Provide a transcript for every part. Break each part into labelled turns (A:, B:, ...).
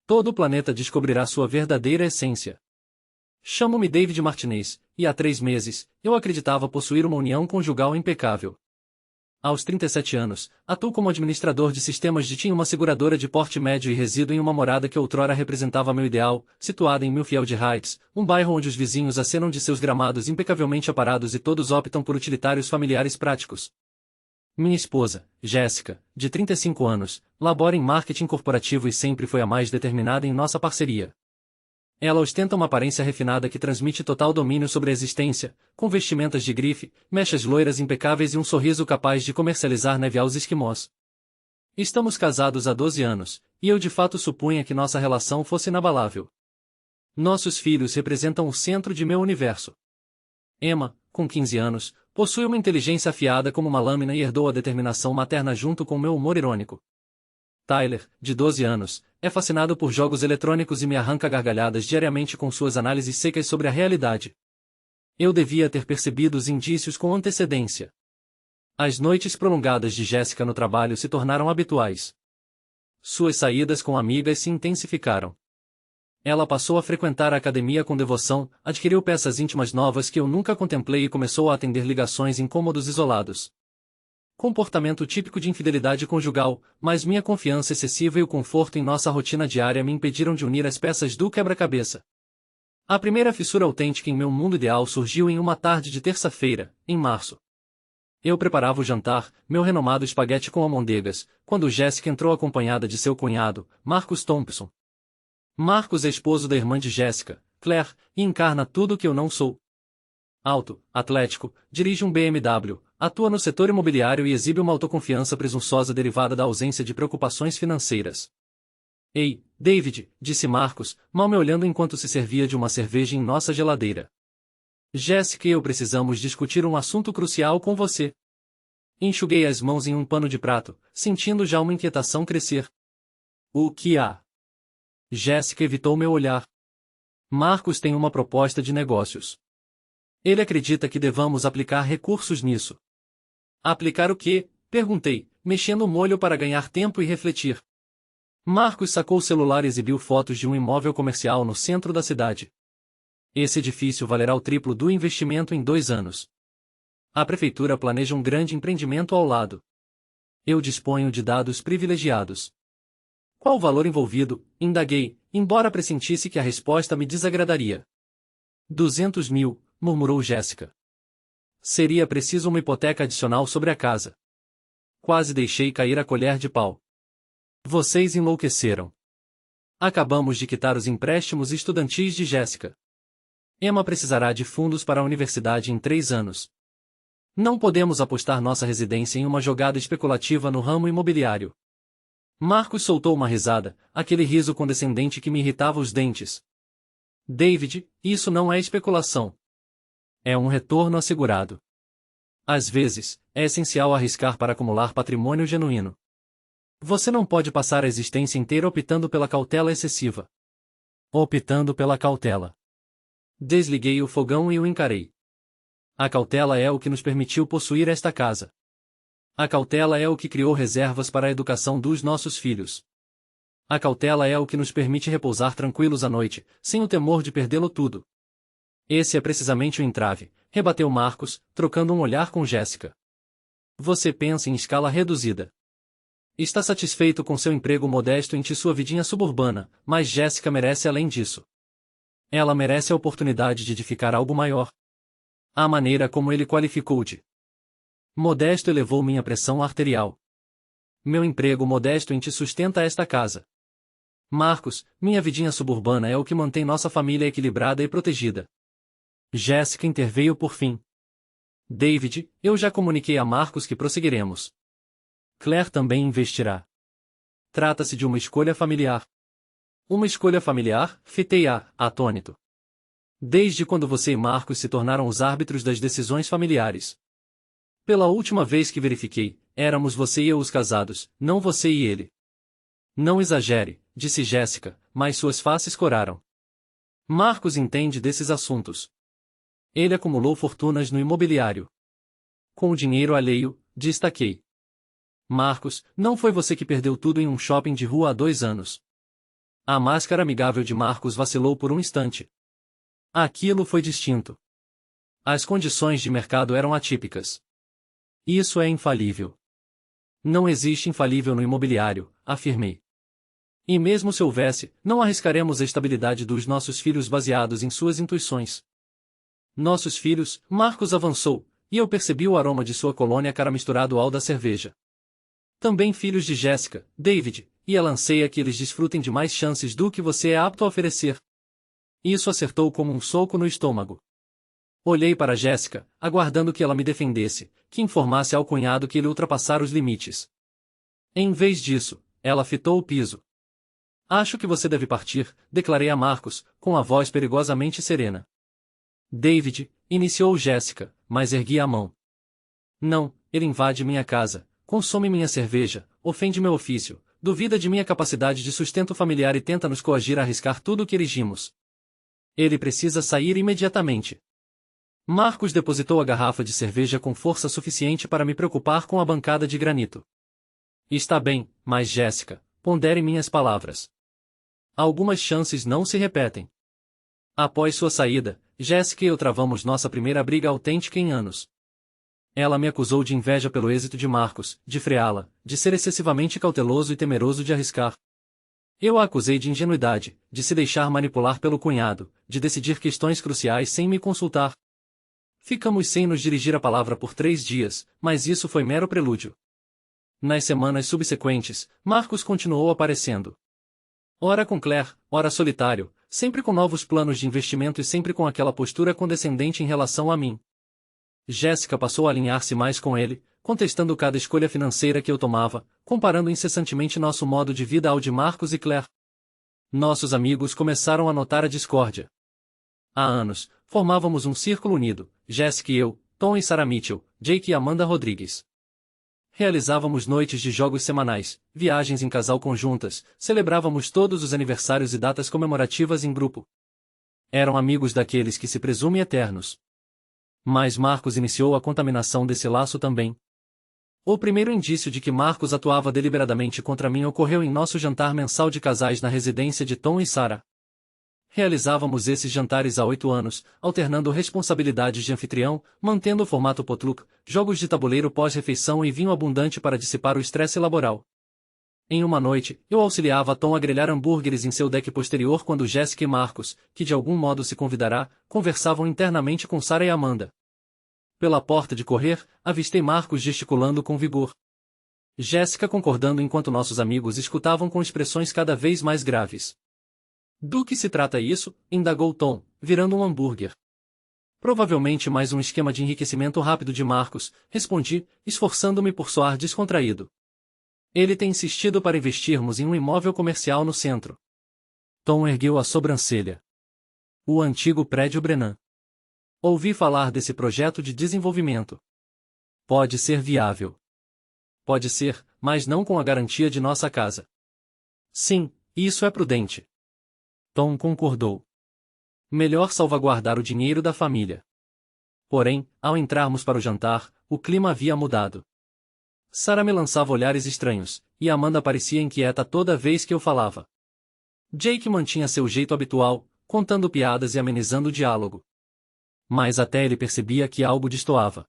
A: todo o planeta descobrirá sua verdadeira essência. Chamo-me David Martinez, e há 3 meses, eu acreditava possuir uma união conjugal impecável. Aos 37 anos, atuo como administrador de sistemas de TIM, uma seguradora de porte médio, e resido em uma morada que outrora representava meu ideal, situada em Millfield Heights, um bairro onde os vizinhos acenam de seus gramados impecavelmente aparados e todos optam por utilitários familiares práticos. Minha esposa, Jéssica, de 35 anos, labora em marketing corporativo e sempre foi a mais determinada em nossa parceria. Ela ostenta uma aparência refinada que transmite total domínio sobre a existência, com vestimentas de grife, mechas loiras impecáveis e um sorriso capaz de comercializar neve aos esquimós. Estamos casados há 12 anos, e eu de fato supunha que nossa relação fosse inabalável. Nossos filhos representam o centro de meu universo. Emma, com 15 anos, possui uma inteligência afiada como uma lâmina e herdou a determinação materna junto com meu humor irônico. Tyler, de 12 anos, é fascinado por jogos eletrônicos e me arranca gargalhadas diariamente com suas análises secas sobre a realidade. Eu devia ter percebido os indícios com antecedência. As noites prolongadas de Jéssica no trabalho se tornaram habituais. Suas saídas com amigas se intensificaram. Ela passou a frequentar a academia com devoção, adquiriu peças íntimas novas que eu nunca contemplei e começou a atender ligações em cômodos isolados. Comportamento típico de infidelidade conjugal, mas minha confiança excessiva e o conforto em nossa rotina diária me impediram de unir as peças do quebra-cabeça. A primeira fissura autêntica em meu mundo ideal surgiu em uma tarde de terça-feira, em março. Eu preparava o jantar, meu renomado espaguete com almôndegas, quando Jéssica entrou acompanhada de seu cunhado, Marcus Thompson. Marcus é esposo da irmã de Jéssica, Claire, e encarna tudo o que eu não sou. Alto, atlético, dirige um BMW, atua no setor imobiliário e exibe uma autoconfiança presunçosa derivada da ausência de preocupações financeiras. Ei, David, disse Marcus, mal me olhando enquanto se servia de uma cerveja em nossa geladeira. Jéssica e eu precisamos discutir um assunto crucial com você. Enxuguei as mãos em um pano de prato, sentindo já uma inquietação crescer. O que há? Jéssica evitou meu olhar. Marcus tem uma proposta de negócios. Ele acredita que devamos aplicar recursos nisso. Aplicar o quê? Perguntei, mexendo o molho para ganhar tempo e refletir. Marcus sacou o celular e exibiu fotos de um imóvel comercial no centro da cidade. Esse edifício valerá o triplo do investimento em 2 anos. A prefeitura planeja um grande empreendimento ao lado. Eu disponho de dados privilegiados. Qual o valor envolvido? Indaguei, embora pressentisse que a resposta me desagradaria. 200 mil, murmurou Jéssica. Seria preciso uma hipoteca adicional sobre a casa. Quase deixei cair a colher de pau. Vocês enlouqueceram. Acabamos de quitar os empréstimos estudantis de Jéssica. Emma precisará de fundos para a universidade em 3 anos. Não podemos apostar nossa residência em uma jogada especulativa no ramo imobiliário. Marcos soltou uma risada, aquele riso condescendente que me irritava os dentes. David, isso não é especulação. É um retorno assegurado. Às vezes, é essencial arriscar para acumular patrimônio genuíno. Você não pode passar a existência inteira optando pela cautela excessiva. Optando pela cautela. Desliguei o fogão e o encarei. A cautela é o que nos permitiu possuir esta casa. A cautela é o que criou reservas para a educação dos nossos filhos. A cautela é o que nos permite repousar tranquilos à noite, sem o temor de perdê-lo tudo. Esse é precisamente o entrave, rebateu Marcos, trocando um olhar com Jéssica. Você pensa em escala reduzida. Está satisfeito com seu emprego modesto em sua vidinha suburbana, mas Jéssica merece além disso. Ela merece a oportunidade de edificar algo maior. A maneira como ele qualificou de modesto elevou minha pressão arterial. Meu emprego modesto em sustenta esta casa. Marcos, minha vidinha suburbana é o que mantém nossa família equilibrada e protegida. Jéssica interveio por fim. David, eu já comuniquei a Marcos que prosseguiremos. Claire também investirá. Trata-se de uma escolha familiar. Uma escolha familiar? Fitei-a, atônito. Desde quando você e Marcos se tornaram os árbitros das decisões familiares? Pela última vez que verifiquei, éramos você e eu os casados, não você e ele. Não exagere, disse Jéssica, mas suas faces coraram. Marcos entende desses assuntos. Ele acumulou fortunas no imobiliário. Com o dinheiro alheio, destaquei. Marcos, não foi você que perdeu tudo em um shopping de rua há 2 anos. A máscara amigável de Marcos vacilou por um instante. Aquilo foi distinto. As condições de mercado eram atípicas. Isso é infalível. Não existe infalível no imobiliário, afirmei. E mesmo se houvesse, não arriscaremos a estabilidade dos nossos filhos baseados em suas intuições. Nossos filhos, Marcos avançou, e eu percebi o aroma de sua colônia cara misturado ao da cerveja. Também filhos de Jéssica, David, e ela anseia que eles desfrutem de mais chances do que você é apto a oferecer. Isso acertou como um soco no estômago. Olhei para Jéssica, aguardando que ela me defendesse, que informasse ao cunhado que ele ultrapassara os limites. Em vez disso, ela fitou o piso. Acho que você deve partir, declarei a Marcos, com a voz perigosamente serena. David, iniciou Jéssica, mas ergui a mão. Não, ele invade minha casa, consome minha cerveja, ofende meu ofício, duvida de minha capacidade de sustento familiar e tenta nos coagir a arriscar tudo o que erigimos. Ele precisa sair imediatamente. Marcos depositou a garrafa de cerveja com força suficiente para me preocupar com a bancada de granito. Está bem, mas Jéssica, pondere minhas palavras. Algumas chances não se repetem. Após sua saída, Jéssica e eu travamos nossa primeira briga autêntica em anos. Ela me acusou de inveja pelo êxito de Marcos, de freá-la, de ser excessivamente cauteloso e temeroso de arriscar. Eu a acusei de ingenuidade, de se deixar manipular pelo cunhado, de decidir questões cruciais sem me consultar. Ficamos sem nos dirigir a palavra por 3 dias, mas isso foi mero prelúdio. Nas semanas subsequentes, Marcos continuou aparecendo. Ora com Claire, ora solitário, sempre com novos planos de investimento e sempre com aquela postura condescendente em relação a mim. Jéssica passou a alinhar-se mais com ele, contestando cada escolha financeira que eu tomava, comparando incessantemente nosso modo de vida ao de Marcos e Claire. Nossos amigos começaram a notar a discórdia. Há anos, formávamos um círculo unido, Jéssica e eu, Tom e Sarah Mitchell, Jake e Amanda Rodrigues. Realizávamos noites de jogos semanais, viagens em casal conjuntas, celebrávamos todos os aniversários e datas comemorativas em grupo. Eram amigos daqueles que se presumem eternos. Mas Marcos iniciou a contaminação desse laço também. O primeiro indício de que Marcos atuava deliberadamente contra mim ocorreu em nosso jantar mensal de casais na residência de Tom e Sarah. Realizávamos esses jantares há 8 anos, alternando responsabilidades de anfitrião, mantendo o formato potluck, jogos de tabuleiro pós-refeição e vinho abundante para dissipar o estresse laboral. Em uma noite, eu auxiliava Tom a grelhar hambúrgueres em seu deck posterior quando Jéssica e Marcos, que de algum modo se convidará, conversavam internamente com Sarah e Amanda. Pela porta de correr, avistei Marcos gesticulando com vigor. Jéssica concordando enquanto nossos amigos escutavam com expressões cada vez mais graves. Do que se trata isso? Indagou Tom, virando um hambúrguer. Provavelmente mais um esquema de enriquecimento rápido de Marcos, respondi, esforçando-me por soar descontraído. Ele tem insistido para investirmos em um imóvel comercial no centro. Tom ergueu a sobrancelha. O antigo prédio Brennan. Ouvi falar desse projeto de desenvolvimento. Pode ser viável. Pode ser, mas não com a garantia de nossa casa. Sim, isso é prudente. Tom concordou. Melhor salvaguardar o dinheiro da família. Porém, ao entrarmos para o jantar, o clima havia mudado. Sarah me lançava olhares estranhos, e Amanda parecia inquieta toda vez que eu falava. Jake mantinha seu jeito habitual, contando piadas e amenizando o diálogo. Mas até ele percebia que algo destoava.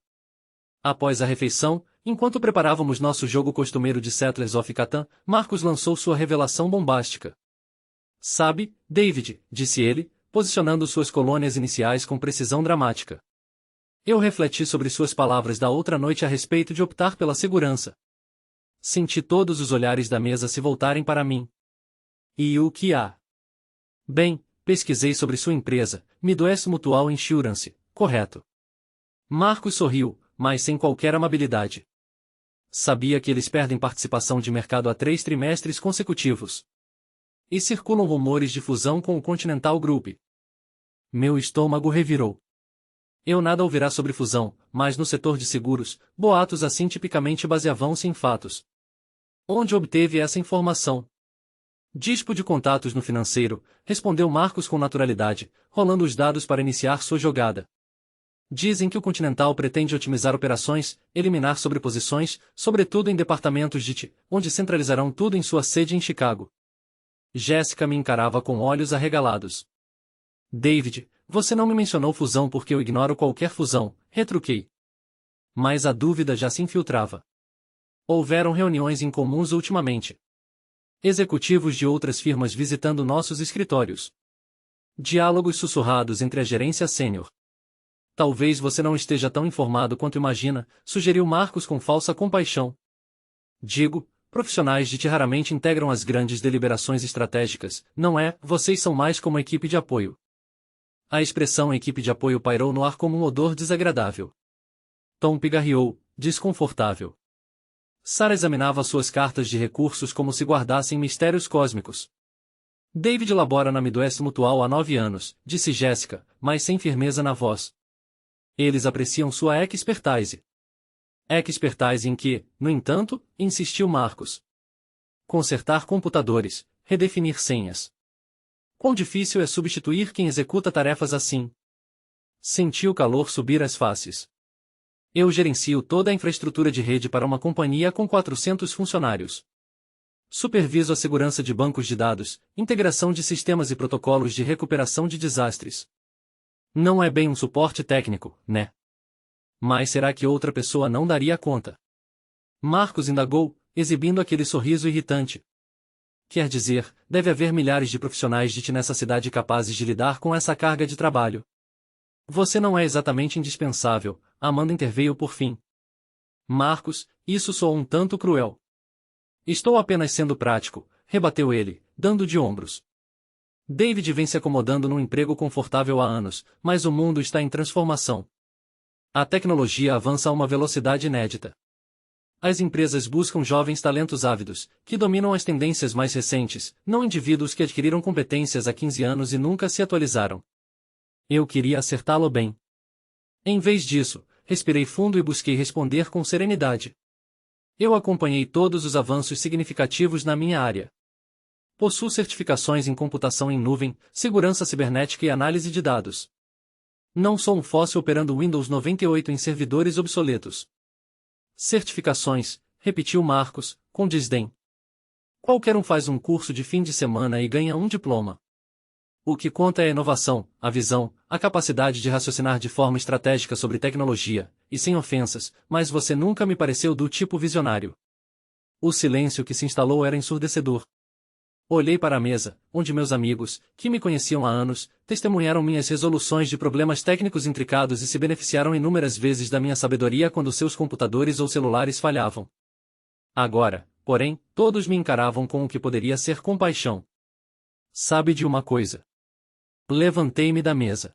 A: Após a refeição, enquanto preparávamos nosso jogo costumeiro de Settlers of Catan, Marcos lançou sua revelação bombástica. Sabe, David, disse ele, posicionando suas colônias iniciais com precisão dramática. Eu refleti sobre suas palavras da outra noite a respeito de optar pela segurança. Senti todos os olhares da mesa se voltarem para mim. E o que há? Bem, pesquisei sobre sua empresa, Midwest Mutual Insurance, correto. Marcos sorriu, mas sem qualquer amabilidade. Sabia que eles perdem participação de mercado há 3 trimestres consecutivos. E circulam rumores de fusão com o Continental Group. Meu estômago revirou. Eu nada ouvirá sobre fusão, mas no setor de seguros, boatos assim tipicamente baseavam-se em fatos. Onde obteve essa informação? Dispo de contatos no financeiro, respondeu Marcos com naturalidade, rolando os dados para iniciar sua jogada. Dizem que o Continental pretende otimizar operações, eliminar sobreposições, sobretudo em departamentos de TI, onde centralizarão tudo em sua sede em Chicago. Jéssica me encarava com olhos arregalados. David, você não me mencionou fusão porque eu ignoro qualquer fusão, retruquei. Mas a dúvida já se infiltrava. Houveram reuniões incomuns ultimamente. Executivos de outras firmas visitando nossos escritórios. Diálogos sussurrados entre a gerência sênior. Talvez você não esteja tão informado quanto imagina, sugeriu Marcos com falsa compaixão. Digo, profissionais de TI raramente integram as grandes deliberações estratégicas, não é? Vocês são mais como equipe de apoio. A expressão equipe de apoio pairou no ar como um odor desagradável. Tom pigarreou, desconfortável. Sarah examinava suas cartas de recursos como se guardassem mistérios cósmicos. David labora na Midwest Mutual há 9 anos, disse Jéssica, mas sem firmeza na voz. Eles apreciam sua expertise. Expertise em que, no entanto, insistiu Marcos. Consertar computadores, redefinir senhas. Quão difícil é substituir quem executa tarefas assim? Senti o calor subir às faces. Eu gerencio toda a infraestrutura de rede para uma companhia com 400 funcionários. Superviso a segurança de bancos de dados, integração de sistemas e protocolos de recuperação de desastres. Não é bem um suporte técnico, né? Mas será que outra pessoa não daria conta? Marcos indagou, exibindo aquele sorriso irritante. Quer dizer, deve haver milhares de profissionais de TI nessa cidade capazes de lidar com essa carga de trabalho. Você não é exatamente indispensável, Amanda interveio por fim. Marcos, isso soou um tanto cruel. Estou apenas sendo prático, rebateu ele, dando de ombros. David vem se acomodando num emprego confortável há anos, mas o mundo está em transformação. A tecnologia avança a uma velocidade inédita. As empresas buscam jovens talentos ávidos, que dominam as tendências mais recentes, não indivíduos que adquiriram competências há 15 anos e nunca se atualizaram. Eu queria acertá-lo bem. Em vez disso, respirei fundo e busquei responder com serenidade. Eu acompanhei todos os avanços significativos na minha área. Possuo certificações em computação em nuvem, segurança cibernética e análise de dados. Não sou um fóssil operando Windows 98 em servidores obsoletos. Certificações, repetiu Marcos, com desdém. Qualquer um faz um curso de fim de semana e ganha um diploma. O que conta é a inovação, a visão, a capacidade de raciocinar de forma estratégica sobre tecnologia, e sem ofensas, mas você nunca me pareceu do tipo visionário. O silêncio que se instalou era ensurdecedor. Olhei para a mesa, onde meus amigos, que me conheciam há anos, testemunharam minhas resoluções de problemas técnicos intricados e se beneficiaram inúmeras vezes da minha sabedoria quando seus computadores ou celulares falhavam. Agora, porém, todos me encaravam com o que poderia ser compaixão. Sabe de uma coisa? Levantei-me da mesa.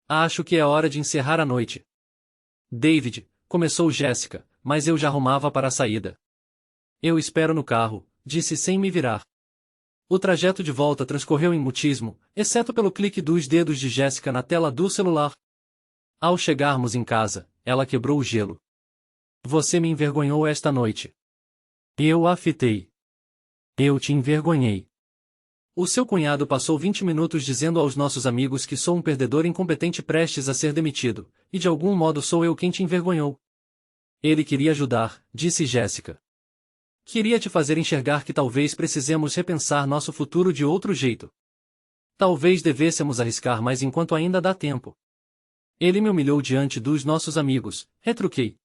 A: Acho que é hora de encerrar a noite. David, começou Jéssica, mas eu já arrumava para a saída. Eu espero no carro, disse sem me virar. O trajeto de volta transcorreu em mutismo, exceto pelo clique dos dedos de Jéssica na tela do celular. Ao chegarmos em casa, ela quebrou o gelo. Você me envergonhou esta noite. Eu a fitei. Eu te envergonhei. O seu cunhado passou 20 minutos dizendo aos nossos amigos que sou um perdedor incompetente prestes a ser demitido, e de algum modo sou eu quem te envergonhou. Ele queria ajudar, disse Jéssica. Queria te fazer enxergar que talvez precisemos repensar nosso futuro de outro jeito. Talvez devêssemos arriscar mais enquanto ainda dá tempo. Ele me humilhou diante dos nossos amigos, retruquei.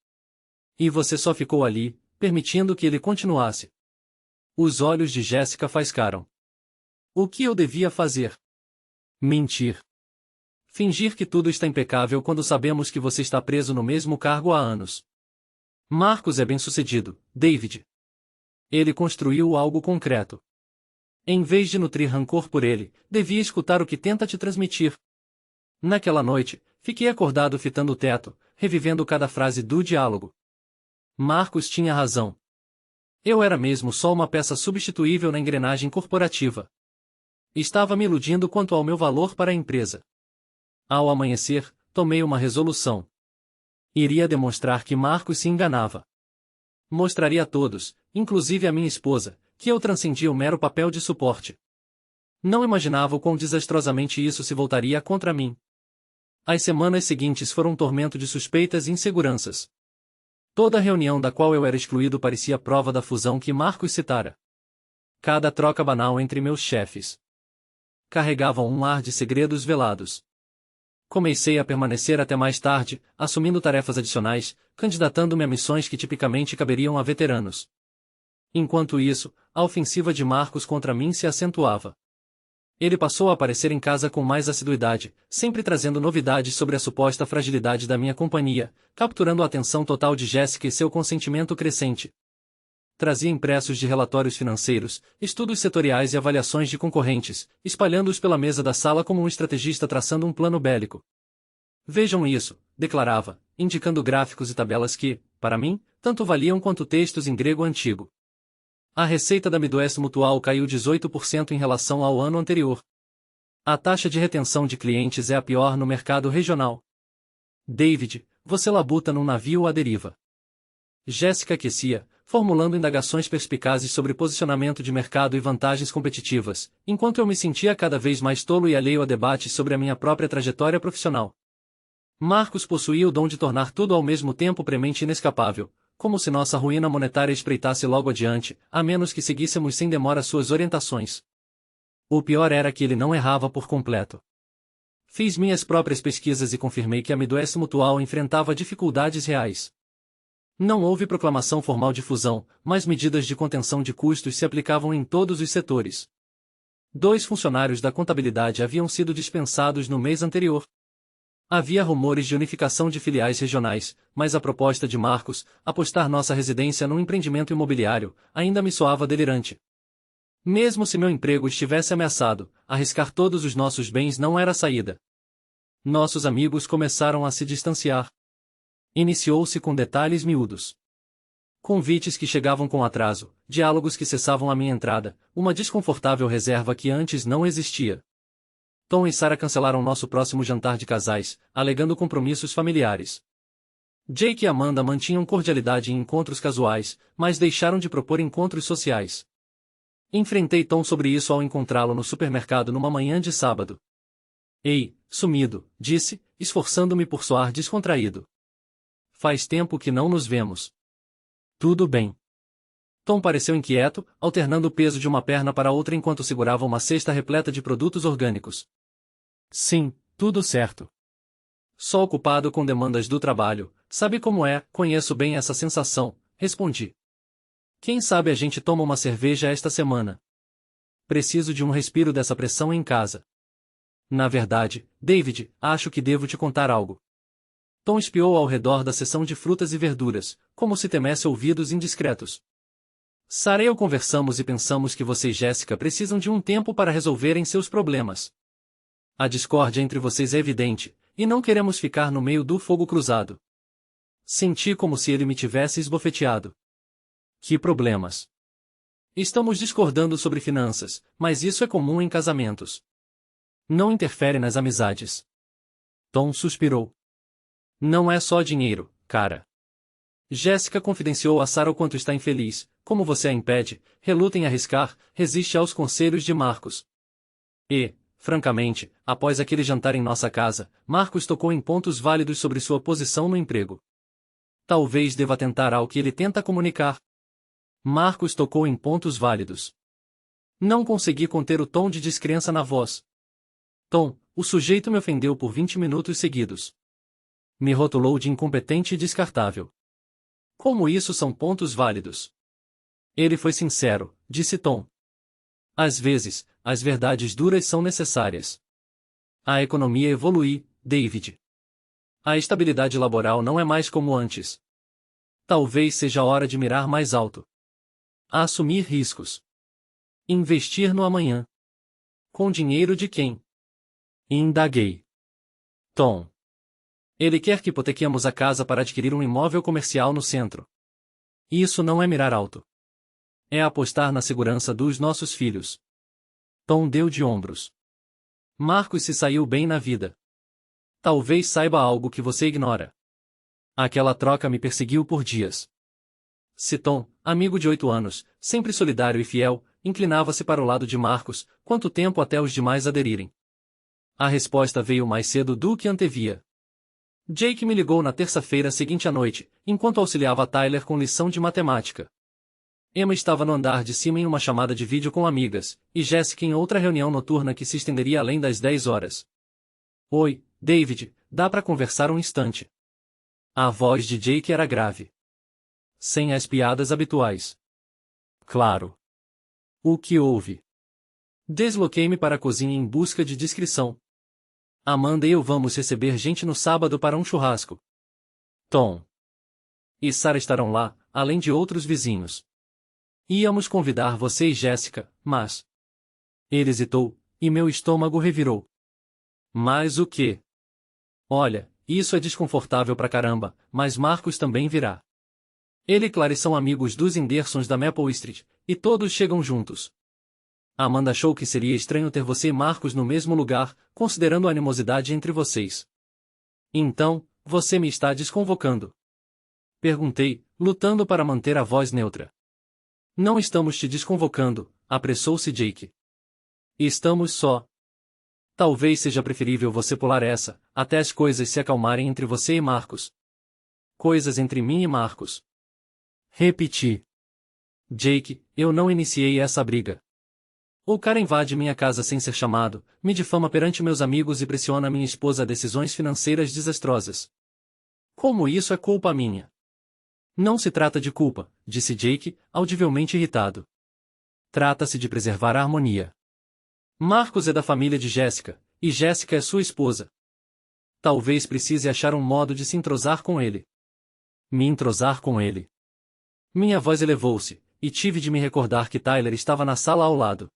A: E você só ficou ali, permitindo que ele continuasse. Os olhos de Jéssica faiscaram. O que eu devia fazer? Mentir. Fingir que tudo está impecável quando sabemos que você está preso no mesmo cargo há anos. Marcos é bem-sucedido, David. Ele construiu algo concreto. Em vez de nutrir rancor por ele, devia escutar o que tenta te transmitir. Naquela noite, fiquei acordado fitando o teto, revivendo cada frase do diálogo. Marcos tinha razão. Eu era mesmo só uma peça substituível na engrenagem corporativa. Estava me iludindo quanto ao meu valor para a empresa. Ao amanhecer, tomei uma resolução. Iria demonstrar que Marcos se enganava. Mostraria a todos, inclusive a minha esposa, que eu transcendia o mero papel de suporte. Não imaginava o quão desastrosamente isso se voltaria contra mim. As semanas seguintes foram um tormento de suspeitas e inseguranças. Toda reunião da qual eu era excluído parecia prova da fusão que Marcos citara. Cada troca banal entre meus chefes carregavam um ar de segredos velados. Comecei a permanecer até mais tarde, assumindo tarefas adicionais, candidatando-me a missões que tipicamente caberiam a veteranos. Enquanto isso, a ofensiva de Marcos contra mim se acentuava. Ele passou a aparecer em casa com mais assiduidade, sempre trazendo novidades sobre a suposta fragilidade da minha companhia, capturando a atenção total de Jéssica e seu consentimento crescente. Trazia impressos de relatórios financeiros, estudos setoriais e avaliações de concorrentes, espalhando-os pela mesa da sala como um estrategista traçando um plano bélico. Vejam isso, declarava, indicando gráficos e tabelas que, para mim, tanto valiam quanto textos em grego antigo. A receita da Midwest Mutual caiu 18% em relação ao ano anterior. A taxa de retenção de clientes é a pior no mercado regional. David, você labuta num navio à deriva. Jéssica aquecia, formulando indagações perspicazes sobre posicionamento de mercado e vantagens competitivas, enquanto eu me sentia cada vez mais tolo e alheio a debates sobre a minha própria trajetória profissional. Marcos possuía o dom de tornar tudo ao mesmo tempo premente e inescapável, como se nossa ruína monetária espreitasse logo adiante, a menos que seguíssemos sem demora suas orientações. O pior era que ele não errava por completo. Fiz minhas próprias pesquisas e confirmei que a Midwest Mutual enfrentava dificuldades reais. Não houve proclamação formal de fusão, mas medidas de contenção de custos se aplicavam em todos os setores. 2 funcionários da contabilidade haviam sido dispensados no mês anterior. Havia rumores de unificação de filiais regionais, mas a proposta de Marcos, apostar nossa residência num empreendimento imobiliário, ainda me soava delirante. Mesmo se meu emprego estivesse ameaçado, arriscar todos os nossos bens não era a saída. Nossos amigos começaram a se distanciar. Iniciou-se com detalhes miúdos. Convites que chegavam com atraso, diálogos que cessavam à minha entrada, uma desconfortável reserva que antes não existia. Tom e Sarah cancelaram nosso próximo jantar de casais, alegando compromissos familiares. Jake e Amanda mantinham cordialidade em encontros casuais, mas deixaram de propor encontros sociais. Enfrentei Tom sobre isso ao encontrá-lo no supermercado numa manhã de sábado. Ei, sumido, disse, esforçando-me por soar descontraído. Faz tempo que não nos vemos. Tudo bem. Tom pareceu inquieto, alternando o peso de uma perna para outra enquanto segurava uma cesta repleta de produtos orgânicos. Sim, tudo certo. Só ocupado com demandas do trabalho, sabe como é, conheço bem essa sensação, respondi. Quem sabe a gente toma uma cerveja esta semana? Preciso de um respiro dessa pressão em casa. Na verdade, David, acho que devo te contar algo. Tom espiou ao redor da seção de frutas e verduras, como se temesse ouvidos indiscretos. Sarah e eu conversamos e pensamos que você e Jéssica precisam de um tempo para resolverem seus problemas. A discórdia entre vocês é evidente, e não queremos ficar no meio do fogo cruzado. Senti como se ele me tivesse esbofeteado. Que problemas? Estamos discordando sobre finanças, mas isso é comum em casamentos. Não interfere nas amizades. Tom suspirou. Não é só dinheiro, cara. Jéssica confidenciou a Sarah o quanto está infeliz, como você a impede, reluta em arriscar, resiste aos conselhos de Marcos. E, francamente, após aquele jantar em nossa casa, Marcos tocou em pontos válidos sobre sua posição no emprego. Talvez deva tentar ao que ele tenta comunicar. Marcos tocou em pontos válidos. Não consegui conter o tom de descrença na voz. Tom, o sujeito me ofendeu por 20 minutos seguidos. Me rotulou de incompetente e descartável. Como isso são pontos válidos? Ele foi sincero, disse Tom. Às vezes, as verdades duras são necessárias. A economia evolui, David. A estabilidade laboral não é mais como antes. Talvez seja a hora de mirar mais alto. A assumir riscos. Investir no amanhã. Com dinheiro de quem? Indaguei. Tom. Ele quer que hipotequemos a casa para adquirir um imóvel comercial no centro. Isso não é mirar alto. É apostar na segurança dos nossos filhos. Tom deu de ombros. Marcos se saiu bem na vida. Talvez saiba algo que você ignora. Aquela troca me perseguiu por dias. Se Tom, amigo de 8 anos, sempre solidário e fiel, inclinava-se para o lado de Marcos, quanto tempo até os demais aderirem? A resposta veio mais cedo do que antevia. Jake me ligou na terça-feira seguinte à noite, enquanto auxiliava Tyler com lição de matemática. Emma estava no andar de cima em uma chamada de vídeo com amigas, e Jessica em outra reunião noturna que se estenderia além das 10 horas. Oi, David, dá para conversar um instante? A voz de Jake era grave. Sem as piadas habituais. Claro. O que houve? Desloquei-me para a cozinha em busca de discrição. Amanda e eu vamos receber gente no sábado para um churrasco. Tom e Sarah estarão lá, além de outros vizinhos. Íamos convidar você e Jéssica, mas... Ele hesitou, e meu estômago revirou. Mas o quê? Olha, isso é desconfortável pra caramba, mas Marcos também virá. Ele e Clary são amigos dos Hendersons da Maple Street, e todos chegam juntos. Amanda achou que seria estranho ter você e Marcos no mesmo lugar, considerando a animosidade entre vocês. Então, você me está desconvocando? Perguntei, lutando para manter a voz neutra. Não estamos te desconvocando, apressou-se Jake. Estamos só. Talvez seja preferível você pular essa, até as coisas se acalmarem entre você e Marcos. Coisas entre mim e Marcos. Repeti. Jake, eu não iniciei essa briga. O cara invade minha casa sem ser chamado, me difama perante meus amigos e pressiona minha esposa a decisões financeiras desastrosas. Como isso é culpa minha? Não se trata de culpa, disse Jake, audivelmente irritado. Trata-se de preservar a harmonia. Marcos é da família de Jéssica, e Jéssica é sua esposa. Talvez precise achar um modo de se entrosar com ele. Me entrosar com ele. Minha voz elevou-se, e tive de me recordar que Tyler estava na sala ao lado.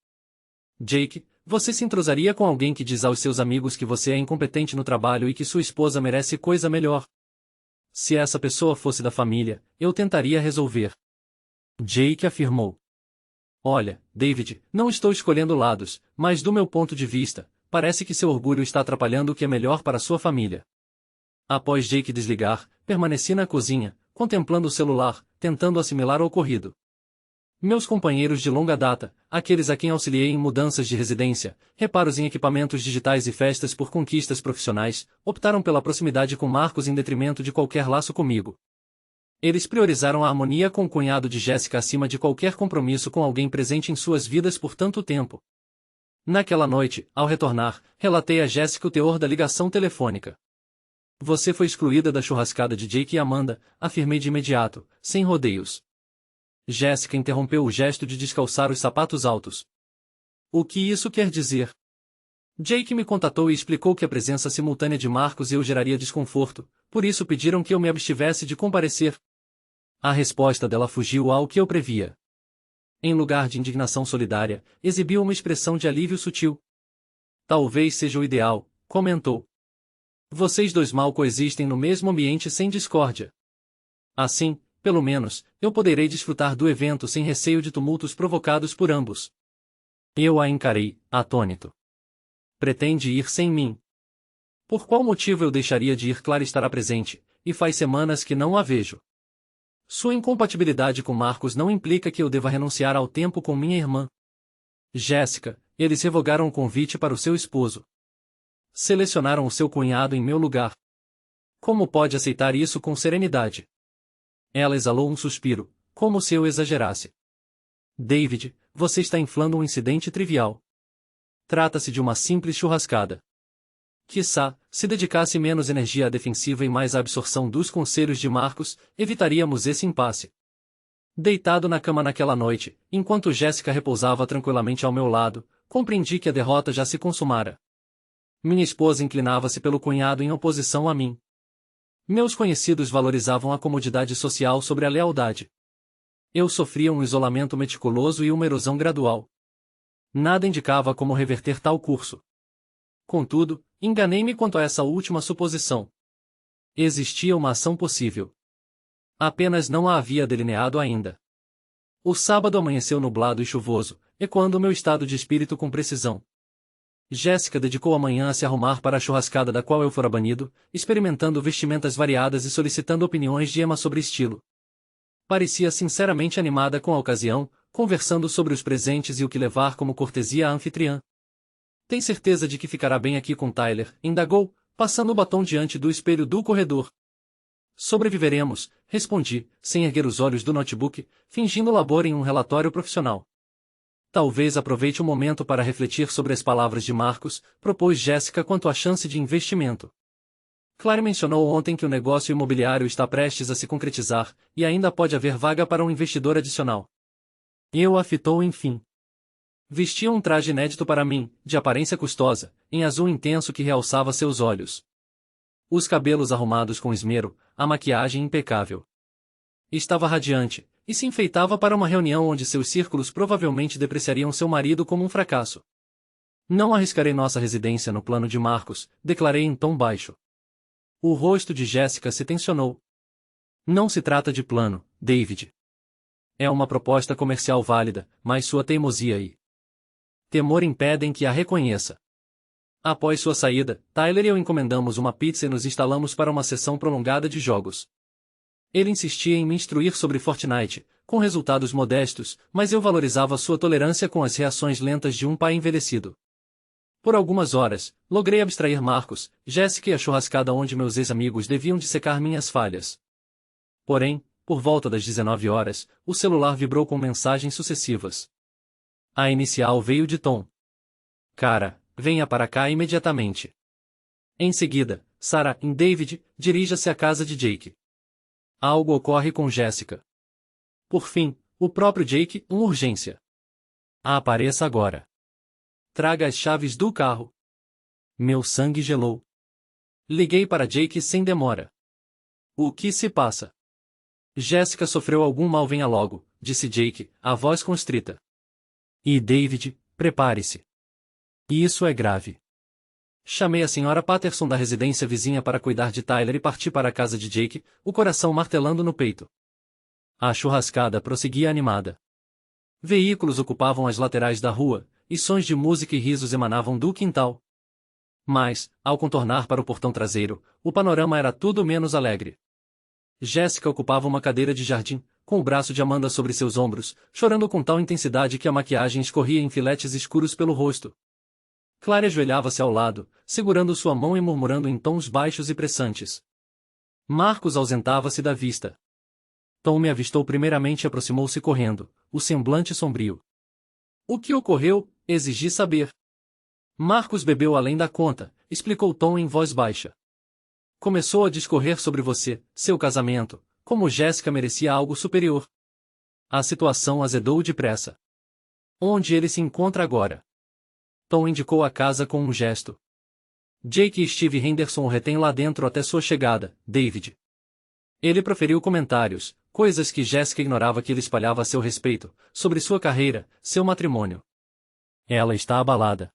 A: Jake, você se entrosaria com alguém que diz aos seus amigos que você é incompetente no trabalho e que sua esposa merece coisa melhor? Se essa pessoa fosse da família, eu tentaria resolver. Jake afirmou. Olha, David, não estou escolhendo lados, mas do meu ponto de vista, parece que seu orgulho está atrapalhando o que é melhor para sua família. Após Jake desligar, permaneci na cozinha, contemplando o celular, tentando assimilar o ocorrido. Meus companheiros de longa data, aqueles a quem auxiliei em mudanças de residência, reparos em equipamentos digitais e festas por conquistas profissionais, optaram pela proximidade com Marcos em detrimento de qualquer laço comigo. Eles priorizaram a harmonia com o cunhado de Jéssica acima de qualquer compromisso com alguém presente em suas vidas por tanto tempo. Naquela noite, ao retornar, relatei a Jéssica o teor da ligação telefônica. Você foi excluída da churrascada de Jake e Amanda, afirmei de imediato, sem rodeios. Jéssica interrompeu o gesto de descalçar os sapatos altos. O que isso quer dizer? Jake me contatou e explicou que a presença simultânea de Marcos e eu geraria desconforto, por isso pediram que eu me abstivesse de comparecer. A resposta dela fugiu ao que eu previa. Em lugar de indignação solidária, exibiu uma expressão de alívio sutil. Talvez seja o ideal, comentou. Vocês dois mal coexistem no mesmo ambiente sem discórdia. Assim, pelo menos, eu poderei desfrutar do evento sem receio de tumultos provocados por ambos. Eu a encarei, atônito. Pretende ir sem mim? Por qual motivo eu deixaria de ir? Clara estará presente, e faz semanas que não a vejo. Sua incompatibilidade com Marcos não implica que eu deva renunciar ao tempo com minha irmã. Jéssica, eles revogaram o convite para o seu esposo. Selecionaram o seu cunhado em meu lugar. Como pode aceitar isso com serenidade? Ela exalou um suspiro, como se eu exagerasse. David, você está inflando um incidente trivial. Trata-se de uma simples churrascada. Quiçá, se dedicasse menos energia à defensiva e mais à absorção dos conselhos de Marcos, evitaríamos esse impasse. Deitado na cama naquela noite, enquanto Jéssica repousava tranquilamente ao meu lado, compreendi que a derrota já se consumara. Minha esposa inclinava-se pelo cunhado em oposição a mim. Meus conhecidos valorizavam a comodidade social sobre a lealdade. Eu sofria um isolamento meticuloso e uma erosão gradual. Nada indicava como reverter tal curso. Contudo, enganei-me quanto a essa última suposição. Existia uma ação possível. Apenas não a havia delineado ainda. O sábado amanheceu nublado e chuvoso, ecoando meu estado de espírito com precisão. Jéssica dedicou a manhã a se arrumar para a churrascada da qual eu fora banido, experimentando vestimentas variadas e solicitando opiniões de Emma sobre estilo. Parecia sinceramente animada com a ocasião, conversando sobre os presentes e o que levar como cortesia à anfitriã. Tem certeza de que ficará bem aqui com Tyler? Indagou, passando o batom diante do espelho do corredor. Sobreviveremos, respondi, sem erguer os olhos do notebook, fingindo labor em um relatório profissional. Talvez aproveite o momento para refletir sobre as palavras de Marcos, propôs Jéssica quanto à chance de investimento. Claire mencionou ontem que o negócio imobiliário está prestes a se concretizar, e ainda pode haver vaga para um investidor adicional. Eu a fitou enfim. Vestia um traje inédito para mim, de aparência custosa, em azul intenso que realçava seus olhos. Os cabelos arrumados com esmero, a maquiagem impecável. Estava radiante, e se enfeitava para uma reunião onde seus círculos provavelmente depreciariam seu marido como um fracasso. Não arriscarei nossa residência no plano de Marcos, declarei em tom baixo. O rosto de Jéssica se tensionou. Não se trata de plano, David. É uma proposta comercial válida, mas sua teimosia e temor impedem que a reconheça. Após sua saída, Tyler e eu encomendamos uma pizza e nos instalamos para uma sessão prolongada de jogos. Ele insistia em me instruir sobre Fortnite, com resultados modestos, mas eu valorizava sua tolerância com as reações lentas de um pai envelhecido. Por algumas horas, logrei abstrair Marcos, Jéssica e a churrascada onde meus ex-amigos deviam dissecar minhas falhas. Porém, por volta das 19 horas, o celular vibrou com mensagens sucessivas. A inicial veio de Tom. Cara, venha para cá imediatamente. Em seguida, Sarah, em David, dirija-se à casa de Jake. Algo ocorre com Jéssica. Por fim, o próprio Jake, uma urgência. Apareça agora. Traga as chaves do carro. Meu sangue gelou. Liguei para Jake sem demora. O que se passa? Jéssica sofreu algum mal, venha logo, disse Jake, a voz constrita. E David, prepare-se. Isso é grave. Chamei a Sra. Patterson da residência vizinha para cuidar de Tyler e parti para a casa de Jake, o coração martelando no peito. A churrascada prosseguia animada. Veículos ocupavam as laterais da rua, e sons de música e risos emanavam do quintal. Mas, ao contornar para o portão traseiro, o panorama era tudo menos alegre. Jéssica ocupava uma cadeira de jardim, com o braço de Amanda sobre seus ombros, chorando com tal intensidade que a maquiagem escorria em filetes escuros pelo rosto. Claire ajoelhava-se ao lado, segurando sua mão e murmurando em tons baixos e pressantes. Marcos ausentava-se da vista. Tom me avistou primeiramente e aproximou-se correndo, o semblante sombrio. O que ocorreu? Exigi saber. Marcos bebeu além da conta, explicou Tom em voz baixa. Começou a discorrer sobre você, seu casamento, como Jéssica merecia algo superior. A situação azedou depressa. Onde ele se encontra agora? Tom indicou a casa com um gesto. Jake e Steve Henderson o retêm lá dentro até sua chegada, David. Ele proferiu comentários, coisas que Jéssica ignorava que ele espalhava a seu respeito, sobre sua carreira, seu matrimônio. Ela está abalada.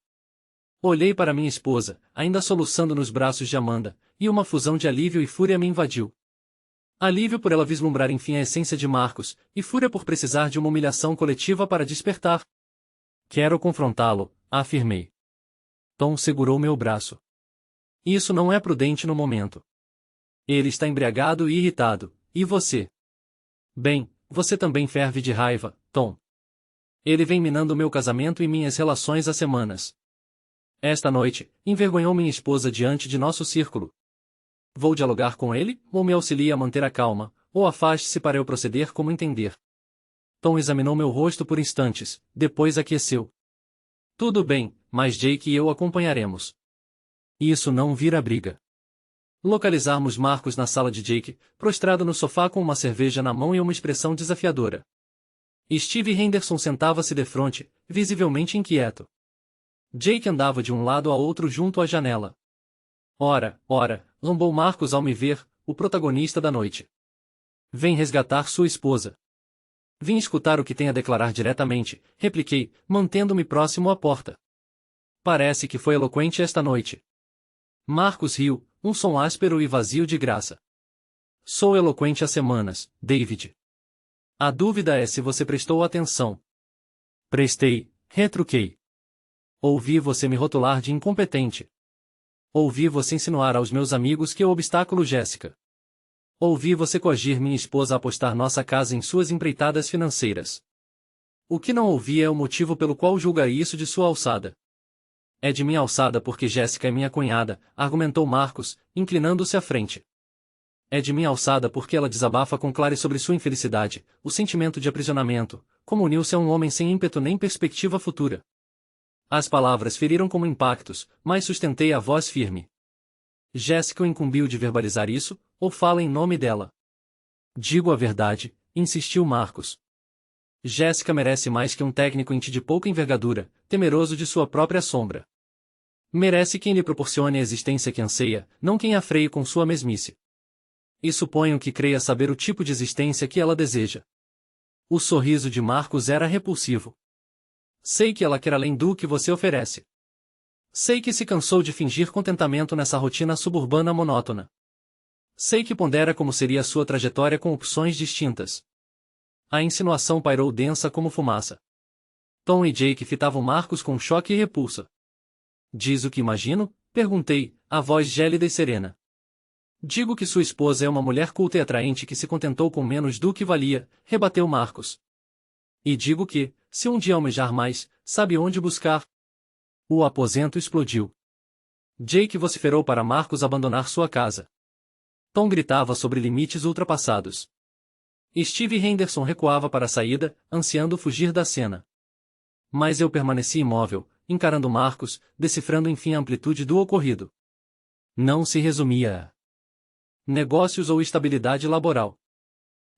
A: Olhei para minha esposa, ainda soluçando nos braços de Amanda, e uma fusão de alívio e fúria me invadiu. Alívio por ela vislumbrar enfim a essência de Marcos, e fúria por precisar de uma humilhação coletiva para despertar. Quero confrontá-lo, afirmei. Tom segurou meu braço. Isso não é prudente no momento. Ele está embriagado e irritado, e você? Bem, você também ferve de raiva, Tom. Ele vem minando meu casamento e minhas relações há semanas. Esta noite, envergonhou minha esposa diante de nosso círculo. Vou dialogar com ele, ou me auxilie a manter a calma, ou afaste-se para eu proceder como entender. Tom examinou meu rosto por instantes, depois aqueceu. Tudo bem, mas Jake e eu acompanharemos. Isso não vira briga. Localizarmos Marcos na sala de Jake, prostrado no sofá com uma cerveja na mão e uma expressão desafiadora. Steve Henderson sentava-se defronte, visivelmente inquieto. Jake andava de um lado a outro junto à janela. Ora, zombou Marcos ao me ver, o protagonista da noite. Vem resgatar sua esposa. Vim escutar o que tem a declarar diretamente, repliquei, mantendo-me próximo à porta. Parece que foi eloquente esta noite. Marcos riu, um som áspero e vazio de graça. Sou eloquente há semanas, David. A dúvida é se você prestou atenção. Prestei, retruquei. Ouvi você me rotular de incompetente. Ouvi você insinuar aos meus amigos que eu obstáculo Jéssica. Ouvi você coagir minha esposa a apostar nossa casa em suas empreitadas financeiras. O que não ouvi é o motivo pelo qual julga isso de sua alçada. É de minha alçada porque Jéssica é minha cunhada, argumentou Marcos, inclinando-se à frente. É de minha alçada porque ela desabafa com Clary sobre sua infelicidade, o sentimento de aprisionamento, como uniu-se a um homem sem ímpeto nem perspectiva futura. As palavras feriram como impactos, mas sustentei a voz firme. Jéssica o incumbiu de verbalizar isso, ou fala em nome dela. Digo a verdade, insistiu Marcos. Jéssica merece mais que um técnico ente de pouca envergadura, temeroso de sua própria sombra. Merece quem lhe proporcione a existência que anseia, não quem a freie com sua mesmice. E suponho que creia saber o tipo de existência que ela deseja. O sorriso de Marcos era repulsivo. Sei que ela quer além do que você oferece. Sei que se cansou de fingir contentamento nessa rotina suburbana monótona. Sei que pondera como seria a sua trajetória com opções distintas. A insinuação pairou densa como fumaça. Tom e Jake fitavam Marcos com choque e repulsa. Diz o que imagino? Perguntei, a voz gélida e serena. Digo que sua esposa é uma mulher culta e atraente que se contentou com menos do que valia, rebateu Marcos. E digo que, se um dia almejar mais, sabe onde buscar. O aposento explodiu. Jake vociferou para Marcos abandonar sua casa. Tom gritava sobre limites ultrapassados. Steve Henderson recuava para a saída, ansiando fugir da cena. Mas eu permaneci imóvel, encarando Marcos, decifrando enfim a amplitude do ocorrido. Não se resumia a negócios ou estabilidade laboral.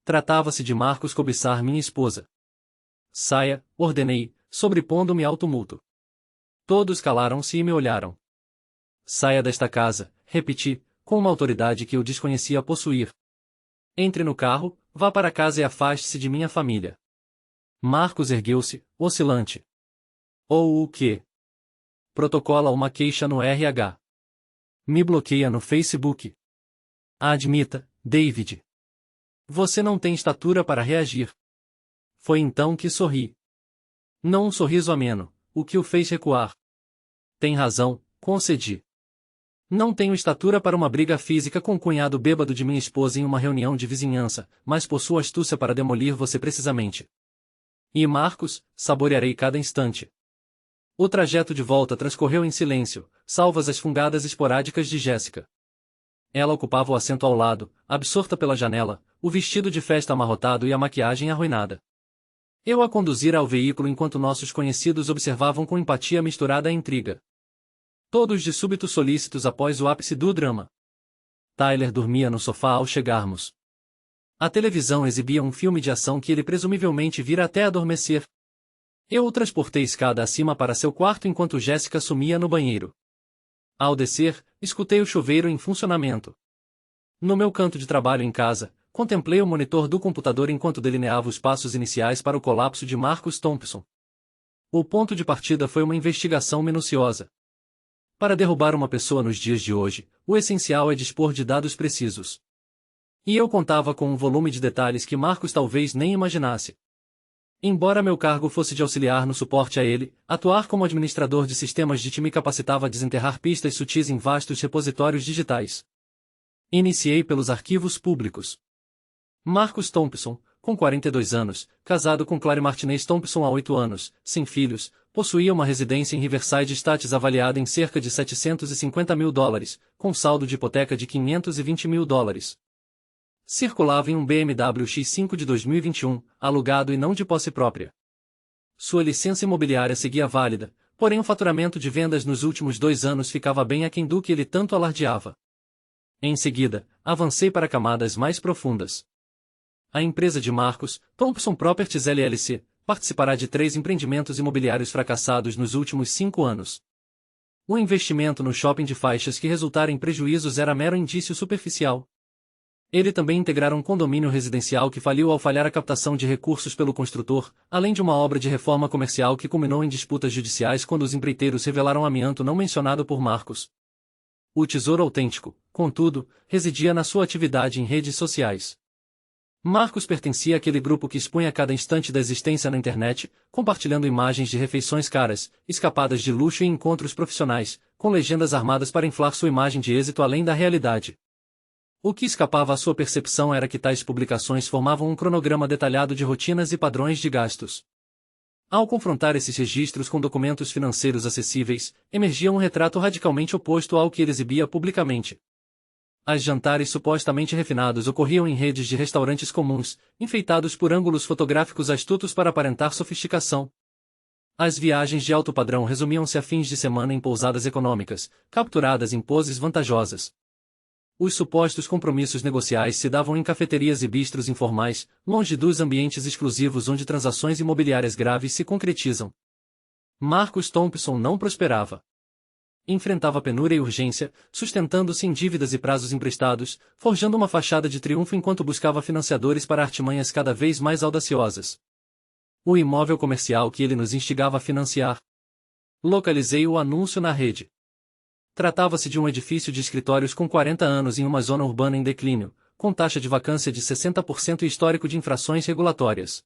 A: Tratava-se de Marcos cobiçar minha esposa. Saia, ordenei, sobrepondo-me ao tumulto. Todos calaram-se e me olharam. Saia desta casa, repeti, com uma autoridade que eu desconhecia possuir. Entre no carro, vá para casa e afaste-se de minha família. Marcos ergueu-se, oscilante. Ou o quê? Protocola uma queixa no RH. Me bloqueia no Facebook. Admita, David. Você não tem estatura para reagir. Foi então que sorri. Não um sorriso ameno, o que o fez recuar. Tem razão, concedi. Não tenho estatura para uma briga física com o cunhado bêbado de minha esposa em uma reunião de vizinhança, mas possuo astúcia para demolir você precisamente. E Marcos, saborearei cada instante. O trajeto de volta transcorreu em silêncio, salvas as fungadas esporádicas de Jéssica. Ela ocupava o assento ao lado, absorta pela janela, o vestido de festa amarrotado e a maquiagem arruinada. Eu a conduzira ao veículo enquanto nossos conhecidos observavam com empatia misturada à intriga. Todos de súbito solícitos após o ápice do drama. Tyler dormia no sofá ao chegarmos. A televisão exibia um filme de ação que ele presumivelmente vira até adormecer. Eu o transportei escada acima para seu quarto enquanto Jéssica sumia no banheiro. Ao descer, escutei o chuveiro em funcionamento. No meu canto de trabalho em casa, contemplei o monitor do computador enquanto delineava os passos iniciais para o colapso de Marcus Thompson. O ponto de partida foi uma investigação minuciosa. Para derrubar uma pessoa nos dias de hoje, o essencial é dispor de dados precisos. E eu contava com um volume de detalhes que Marcos talvez nem imaginasse. Embora meu cargo fosse de auxiliar no suporte a ele, atuar como administrador de sistemas de time capacitava a desenterrar pistas sutis em vastos repositórios digitais. Iniciei pelos arquivos públicos. Marcus Thompson, com 42 anos, casado com Clary Martinez Thompson há 8 anos, sem filhos, possuía uma residência em Riverside Estates avaliada em cerca de $750 mil, com saldo de hipoteca de $520 mil. Circulava em um BMW X5 de 2021, alugado e não de posse própria. Sua licença imobiliária seguia válida, porém o faturamento de vendas nos últimos 2 anos ficava bem aquém do que ele tanto alardeava. Em seguida, avancei para camadas mais profundas. A empresa de Marcos, Thompson Properties LLC, participará de 3 empreendimentos imobiliários fracassados nos últimos 5 anos. O investimento no shopping de faixas que resultara em prejuízos era mero indício superficial. Ele também integrara um condomínio residencial que faliu ao falhar a captação de recursos pelo construtor, além de uma obra de reforma comercial que culminou em disputas judiciais quando os empreiteiros revelaram amianto não mencionado por Marcos. O tesouro autêntico, contudo, residia na sua atividade em redes sociais. Marcos pertencia àquele grupo que expunha cada instante da existência na internet, compartilhando imagens de refeições caras, escapadas de luxo e encontros profissionais, com legendas armadas para inflar sua imagem de êxito além da realidade. O que escapava à sua percepção era que tais publicações formavam um cronograma detalhado de rotinas e padrões de gastos. Ao confrontar esses registros com documentos financeiros acessíveis, emergia um retrato radicalmente oposto ao que ele exibia publicamente. As jantares supostamente refinados ocorriam em redes de restaurantes comuns, enfeitados por ângulos fotográficos astutos para aparentar sofisticação. As viagens de alto padrão resumiam-se a fins de semana em pousadas econômicas, capturadas em poses vantajosas. Os supostos compromissos negociais se davam em cafeterias e bistros informais, longe dos ambientes exclusivos onde transações imobiliárias graves se concretizam. Marcus Thompson não prosperava. Enfrentava penúria e urgência, sustentando-se em dívidas e prazos emprestados, forjando uma fachada de triunfo enquanto buscava financiadores para artimanhas cada vez mais audaciosas. O imóvel comercial que ele nos instigava a financiar. Localizei o anúncio na rede. Tratava-se de um edifício de escritórios com 40 anos em uma zona urbana em declínio, com taxa de vacância de 60% e histórico de infrações regulatórias.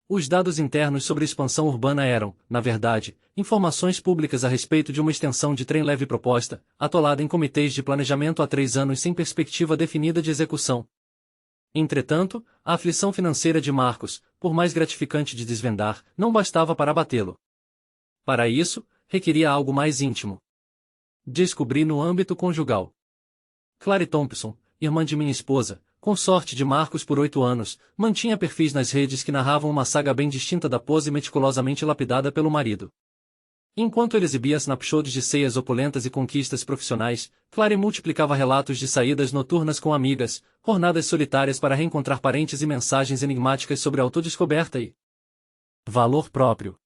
A: Os dados internos sobre expansão urbana eram, na verdade, informações públicas a respeito de uma extensão de trem leve proposta, atolada em comitês de planejamento há 3 anos sem perspectiva definida de execução. Entretanto, a aflição financeira de Marcos, por mais gratificante de desvendar, não bastava para abatê-lo. Para isso, requeria algo mais íntimo. Descobri no âmbito conjugal. Clary Thompson, irmã de minha esposa, consorte de Marcos por 8 anos, mantinha perfis nas redes que narravam uma saga bem distinta da pose meticulosamente lapidada pelo marido. Enquanto ele exibia snapshots de ceias opulentas e conquistas profissionais, Clary multiplicava relatos de saídas noturnas com amigas, jornadas solitárias para reencontrar parentes e mensagens enigmáticas sobre autodescoberta e valor próprio.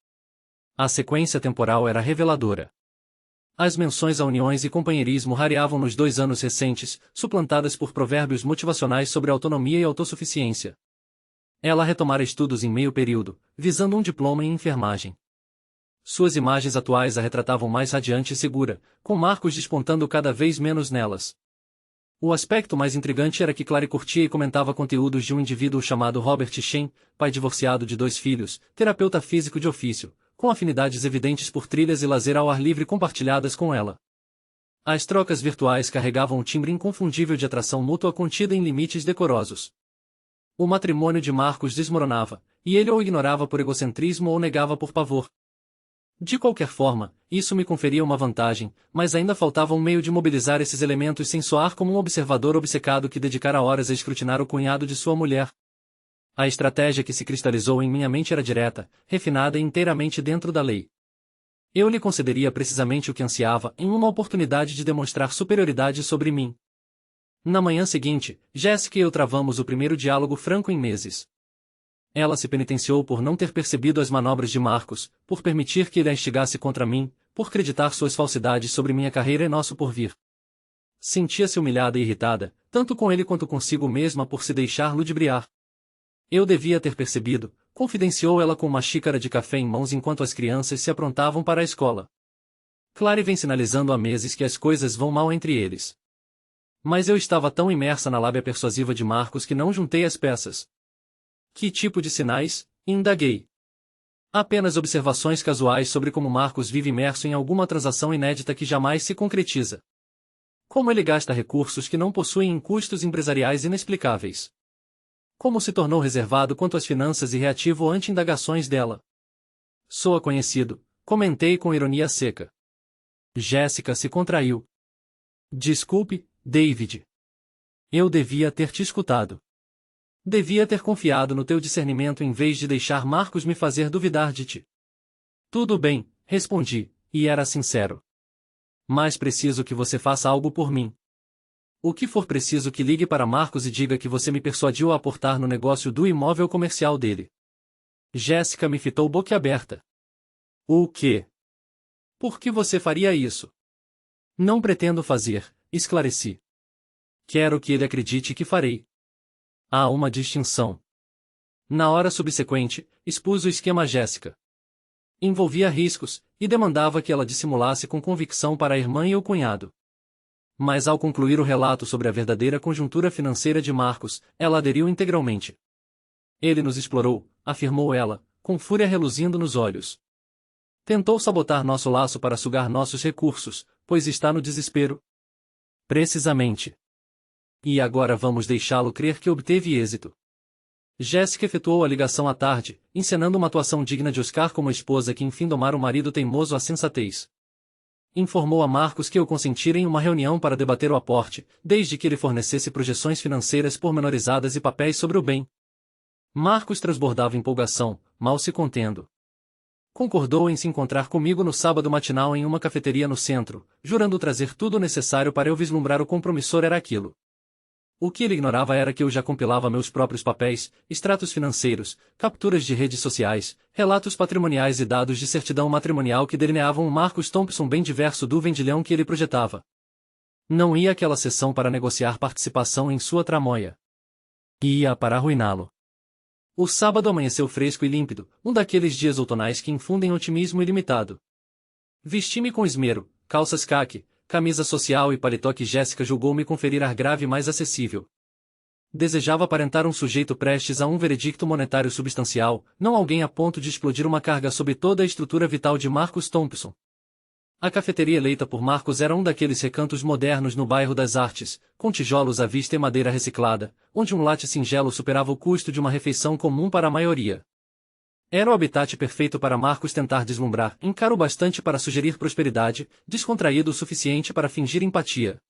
A: A sequência temporal era reveladora. As menções a uniões e companheirismo rareavam nos 2 anos recentes, suplantadas por provérbios motivacionais sobre autonomia e autossuficiência. Ela retomara estudos em meio período, visando um diploma em enfermagem. Suas imagens atuais a retratavam mais radiante e segura, com Marcos despontando cada vez menos nelas. O aspecto mais intrigante era que Clary curtia e comentava conteúdos de um indivíduo chamado Robert Shen, pai divorciado de 2 filhos, terapeuta físico de ofício, com afinidades evidentes por trilhas e lazer ao ar livre compartilhadas com ela. As trocas virtuais carregavam um timbre inconfundível de atração mútua contida em limites decorosos. O matrimônio de Marcos desmoronava, e ele ou ignorava por egocentrismo ou negava por pavor. De qualquer forma, isso me conferia uma vantagem, mas ainda faltava um meio de mobilizar esses elementos sem soar como um observador obcecado que dedicara horas a escrutinar o cunhado de sua mulher. A estratégia que se cristalizou em minha mente era direta, refinada e inteiramente dentro da lei. Eu lhe concederia precisamente o que ansiava em uma oportunidade de demonstrar superioridade sobre mim. Na manhã seguinte, Jéssica e eu travamos o primeiro diálogo franco em meses. Ela se penitenciou por não ter percebido as manobras de Marcos, por permitir que ele a instigasse contra mim, por acreditar suas falsidades sobre minha carreira e nosso porvir. Sentia-se humilhada e irritada, tanto com ele quanto consigo mesma por se deixar ludibriar. Eu devia ter percebido, confidenciou ela com uma xícara de café em mãos enquanto as crianças se aprontavam para a escola. Clary vem sinalizando há meses que as coisas vão mal entre eles. Mas eu estava tão imersa na lábia persuasiva de Marcos que não juntei as peças. Que tipo de sinais? Indaguei. Apenas observações casuais sobre como Marcos vive imerso em alguma transação inédita que jamais se concretiza. Como ele gasta recursos que não possuem em custos empresariais inexplicáveis. Como se tornou reservado quanto às finanças e reativo ante indagações dela. Soa conhecido, comentei com ironia seca. Jéssica se contraiu. Desculpe, David. Eu devia ter te escutado. Devia ter confiado no teu discernimento em vez de deixar Marcos me fazer duvidar de ti. Tudo bem, respondi, e era sincero. Mas preciso que você faça algo por mim. O que for preciso que ligue para Marcos e diga que você me persuadiu a aportar no negócio do imóvel comercial dele. Jéssica me fitou boquiaberta. O quê? Por que você faria isso? Não pretendo fazer, esclareci. Quero que ele acredite que farei. Há uma distinção. Na hora subsequente, expus o esquema a Jéssica. Envolvia riscos, e demandava que ela dissimulasse com convicção para a irmã e o cunhado. Mas ao concluir o relato sobre a verdadeira conjuntura financeira de Marcos, ela aderiu integralmente. Ele nos explorou, afirmou ela, com fúria reluzindo nos olhos. Tentou sabotar nosso laço para sugar nossos recursos, pois está no desespero. Precisamente. E agora vamos deixá-lo crer que obteve êxito. Jéssica efetuou a ligação à tarde, encenando uma atuação digna de Oscar como a esposa que enfim domara o marido teimoso à sensatez. Informou a Marcos que eu consentira em uma reunião para debater o aporte, desde que ele fornecesse projeções financeiras pormenorizadas e papéis sobre o bem. Marcos transbordava empolgação, mal se contendo. Concordou em se encontrar comigo no sábado matinal em uma cafeteria no centro, jurando trazer tudo o necessário para eu vislumbrar o quão promissor era aquilo. O que ele ignorava era que eu já compilava meus próprios papéis, extratos financeiros, capturas de redes sociais, relatos patrimoniais e dados de certidão matrimonial que delineavam um Marcus Thompson bem diverso do vendilhão que ele projetava. Não ia àquela sessão para negociar participação em sua tramóia. Ia para arruiná-lo. O sábado amanheceu fresco e límpido, um daqueles dias outonais que infundem otimismo ilimitado. Vesti-me com esmero, calças caque, camisa social e paletó que Jéssica julgou-me conferir ar grave mais acessível. Desejava aparentar um sujeito prestes a um veredicto monetário substancial, não alguém a ponto de explodir uma carga sobre toda a estrutura vital de Marcus Thompson. A cafeteria eleita por Marcos era um daqueles recantos modernos no bairro das Artes, com tijolos à vista e madeira reciclada, onde um latte singelo superava o custo de uma refeição comum para a maioria. Era o habitat perfeito para Marcos tentar deslumbrar, caro bastante para sugerir prosperidade, descontraído o suficiente para fingir empatia.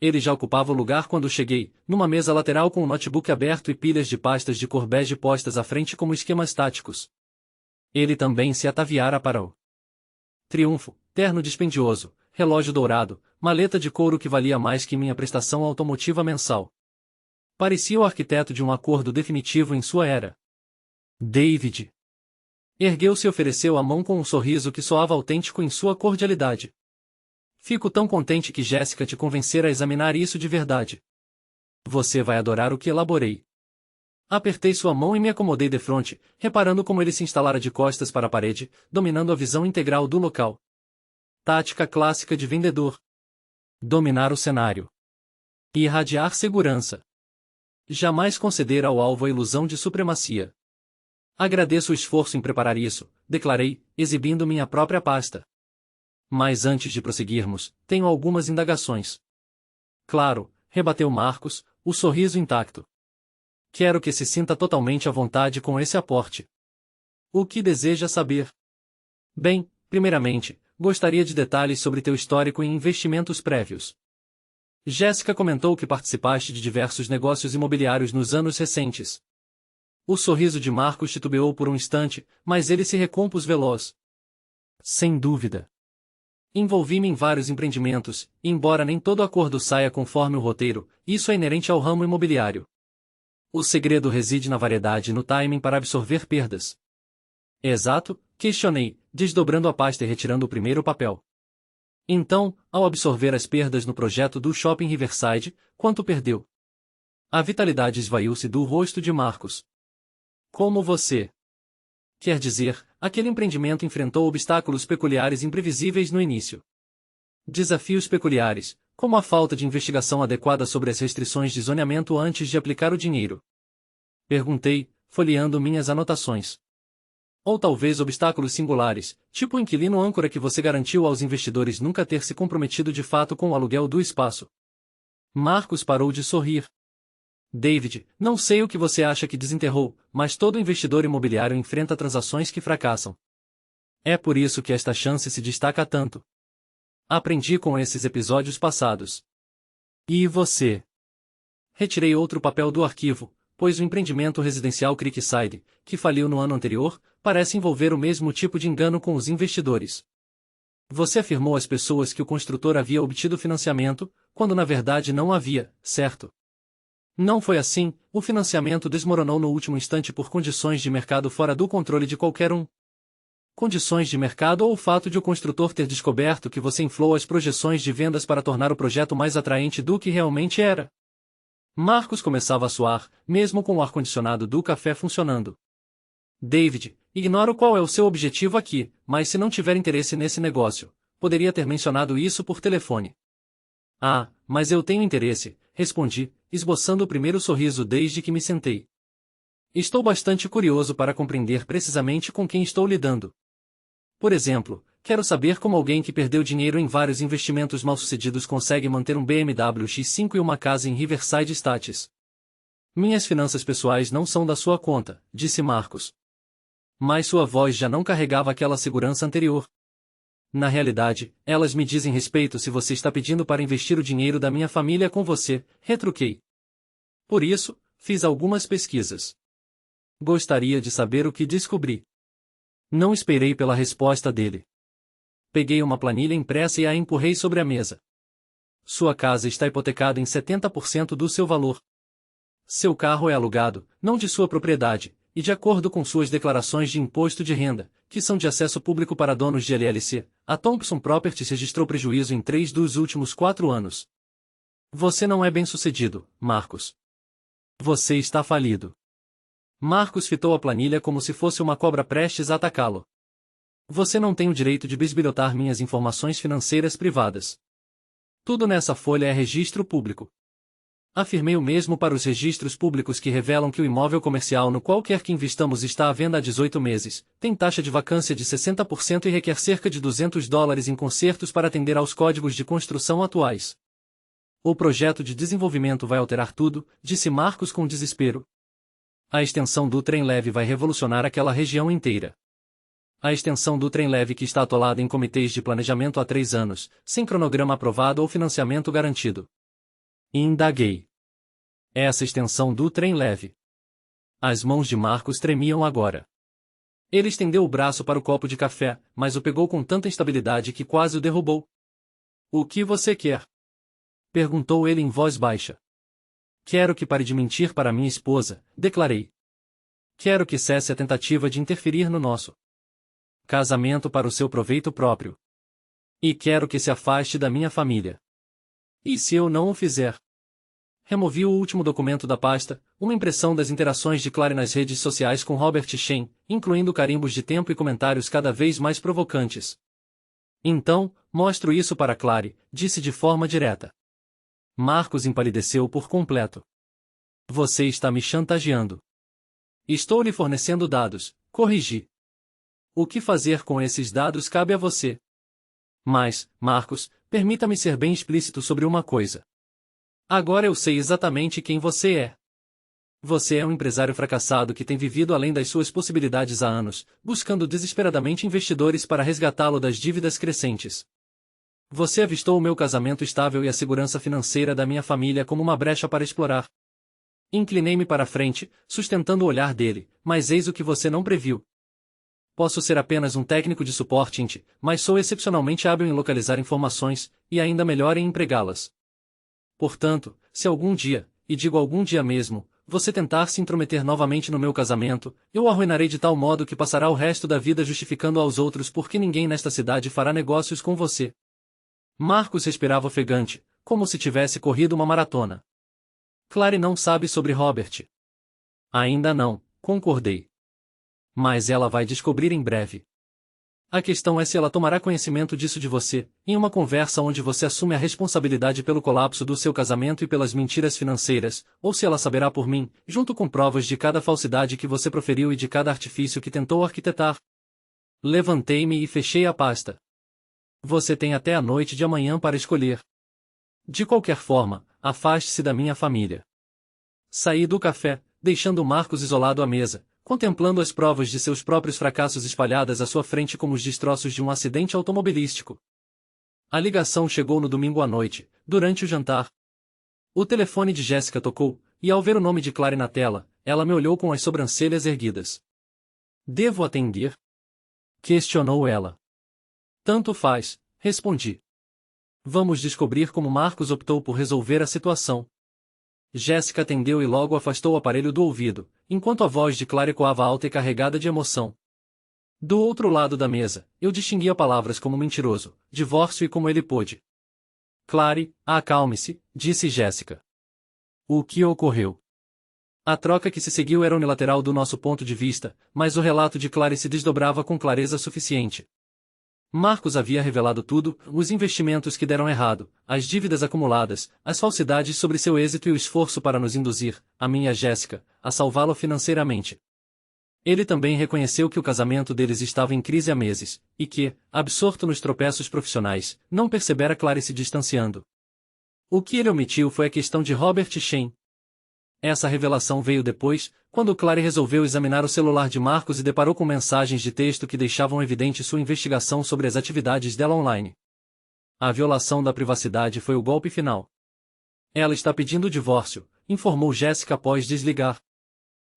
A: Ele já ocupava o lugar quando cheguei, numa mesa lateral com o notebook aberto e pilhas de pastas de cor bege postas à frente como esquemas táticos. Ele também se ataviara para o triunfo, terno dispendioso, relógio dourado, maleta de couro que valia mais que minha prestação automotiva mensal. Parecia o arquiteto de um acordo definitivo em sua era. David. Ergueu-se e ofereceu a mão com um sorriso que soava autêntico em sua cordialidade. Fico tão contente que Jéssica te convencera a examinar isso de verdade. Você vai adorar o que elaborei. Apertei sua mão e me acomodei defronte, reparando como ele se instalara de costas para a parede, dominando a visão integral do local. Tática clássica de vendedor. Dominar o cenário. E irradiar segurança. Jamais conceder ao alvo a ilusão de supremacia. Agradeço o esforço em preparar isso, declarei, exibindo minha própria pasta. Mas antes de prosseguirmos, tenho algumas indagações. Claro, rebateu Marcos, o sorriso intacto. Quero que se sinta totalmente à vontade com esse aporte. O que deseja saber? Bem, primeiramente, gostaria de detalhes sobre teu histórico em investimentos prévios. Jéssica comentou que participaste de diversos negócios imobiliários nos anos recentes. O sorriso de Marcos titubeou por um instante, mas ele se recompôs veloz. Sem dúvida. Envolvi-me em vários empreendimentos, e embora nem todo acordo saia conforme o roteiro, isso é inerente ao ramo imobiliário. O segredo reside na variedade e no timing para absorver perdas. Exato, questionei, desdobrando a pasta e retirando o primeiro papel. Então, ao absorver as perdas no projeto do Shopping Riverside, quanto perdeu? A vitalidade esvaiu-se do rosto de Marcos. Como você? Quer dizer, aquele empreendimento enfrentou obstáculos peculiares imprevisíveis no início. Desafios peculiares, como a falta de investigação adequada sobre as restrições de zoneamento antes de aplicar o dinheiro. Perguntei, folheando minhas anotações. Ou talvez obstáculos singulares, tipo o inquilino âncora que você garantiu aos investidores nunca ter se comprometido de fato com o aluguel do espaço. Marcos parou de sorrir. David, não sei o que você acha que desenterrou, mas todo investidor imobiliário enfrenta transações que fracassam. É por isso que esta chance se destaca tanto. Aprendi com esses episódios passados. E você? Retirei outro papel do arquivo, pois o empreendimento residencial Creekside, que faliu no ano anterior, parece envolver o mesmo tipo de engano com os investidores. Você afirmou às pessoas que o construtor havia obtido financiamento, quando na verdade não havia, certo? Não foi assim, o financiamento desmoronou no último instante por condições de mercado fora do controle de qualquer um. Condições de mercado ou o fato de o construtor ter descoberto que você inflou as projeções de vendas para tornar o projeto mais atraente do que realmente era. Marcos começava a suar, mesmo com o ar-condicionado do café funcionando. David, ignoro qual é o seu objetivo aqui, mas se não tiver interesse nesse negócio, poderia ter mencionado isso por telefone. Ah, mas eu tenho interesse, respondi, esboçando o primeiro sorriso desde que me sentei. Estou bastante curioso para compreender precisamente com quem estou lidando. Por exemplo, quero saber como alguém que perdeu dinheiro em vários investimentos mal-sucedidos consegue manter um BMW X5 e uma casa em Riverside Estates. Minhas finanças pessoais não são da sua conta, disse Marcos. Mas sua voz já não carregava aquela segurança anterior. Na realidade, elas me dizem respeito se você está pedindo para investir o dinheiro da minha família com você, retruquei. Por isso, fiz algumas pesquisas. Gostaria de saber o que descobri. Não esperei pela resposta dele. Peguei uma planilha impressa e a empurrei sobre a mesa. Sua casa está hipotecada em 70% do seu valor. Seu carro é alugado, não de sua propriedade, e de acordo com suas declarações de imposto de renda, que são de acesso público para donos de LLC, a Thompson Properties registrou prejuízo em 3 dos últimos 4 anos. Você não é bem-sucedido, Marcos. Você está falido. Marcos fitou a planilha como se fosse uma cobra prestes a atacá-lo. Você não tem o direito de bisbilhotar minhas informações financeiras privadas. Tudo nessa folha é registro público. Afirmei o mesmo para os registros públicos que revelam que o imóvel comercial no qual quer que investamos está à venda há 18 meses, tem taxa de vacância de 60% e requer cerca de $200 em consertos para atender aos códigos de construção atuais. O projeto de desenvolvimento vai alterar tudo, disse Marcos com desespero. A extensão do trem-leve vai revolucionar aquela região inteira. A extensão do trem-leve que está atolada em comitês de planejamento há 3 anos, sem cronograma aprovado ou financiamento garantido. Indaguei. Essa extensão do trem-leve. As mãos de Marcos tremiam agora. Ele estendeu o braço para o copo de café, mas o pegou com tanta instabilidade que quase o derrubou. O que você quer? Perguntou ele em voz baixa. Quero que pare de mentir para minha esposa, declarei. Quero que cesse a tentativa de interferir no nosso casamento para o seu proveito próprio. E quero que se afaste da minha família. E se eu não o fizer? Removi o último documento da pasta, uma impressão das interações de Clary nas redes sociais com Robert Shen, incluindo carimbos de tempo e comentários cada vez mais provocantes. Então, mostro isso para Clary, disse de forma direta. Marcos empalideceu por completo. Você está me chantageando. Estou lhe fornecendo dados, corrigi. O que fazer com esses dados cabe a você. Mas, Marcos, permita-me ser bem explícito sobre uma coisa. Agora eu sei exatamente quem você é. Você é um empresário fracassado que tem vivido além das suas possibilidades há anos, buscando desesperadamente investidores para resgatá-lo das dívidas crescentes. Você avistou o meu casamento estável e a segurança financeira da minha família como uma brecha para explorar. Inclinei-me para a frente, sustentando o olhar dele, mas eis o que você não previu. Posso ser apenas um técnico de suporte IT, mas sou excepcionalmente hábil em localizar informações, e ainda melhor em empregá-las. Portanto, se algum dia, e digo algum dia mesmo, você tentar se intrometer novamente no meu casamento, eu o arruinarei de tal modo que passará o resto da vida justificando aos outros porque ninguém nesta cidade fará negócios com você. Marcos respirava ofegante, como se tivesse corrido uma maratona. Clary não sabe sobre Robert. Ainda não, concordei. Mas ela vai descobrir em breve. A questão é se ela tomará conhecimento disso de você, em uma conversa onde você assume a responsabilidade pelo colapso do seu casamento e pelas mentiras financeiras, ou se ela saberá por mim, junto com provas de cada falsidade que você proferiu e de cada artifício que tentou arquitetar. Levantei-me e fechei a pasta. Você tem até a noite de amanhã para escolher. De qualquer forma, afaste-se da minha família. Saí do café, deixando Marcos isolado à mesa, contemplando as provas de seus próprios fracassos espalhadas à sua frente como os destroços de um acidente automobilístico. A ligação chegou no domingo à noite, durante o jantar. O telefone de Jéssica tocou, e ao ver o nome de Clary na tela, ela me olhou com as sobrancelhas erguidas. Devo atender? Questionou ela. Tanto faz, respondi. Vamos descobrir como Marcos optou por resolver a situação. Jéssica atendeu e logo afastou o aparelho do ouvido, enquanto a voz de Clary ecoava alta e carregada de emoção. Do outro lado da mesa, eu distinguia palavras como mentiroso, divórcio e como ele pôde. Clary, acalme-se, disse Jéssica. O que ocorreu? A troca que se seguiu era unilateral do nosso ponto de vista, mas o relato de Clary se desdobrava com clareza suficiente. Marcos havia revelado tudo, os investimentos que deram errado, as dívidas acumuladas, as falsidades sobre seu êxito e o esforço para nos induzir, a mim e a Jéssica, a salvá-lo financeiramente. Ele também reconheceu que o casamento deles estava em crise há meses, e que, absorto nos tropeços profissionais, não percebera Clary se distanciando. O que ele omitiu foi a questão de Robert Shen. Essa revelação veio depois, quando Clary resolveu examinar o celular de Marcos e deparou com mensagens de texto que deixavam evidente sua investigação sobre as atividades dela online. A violação da privacidade foi o golpe final. Ela está pedindo o divórcio, informou Jéssica após desligar.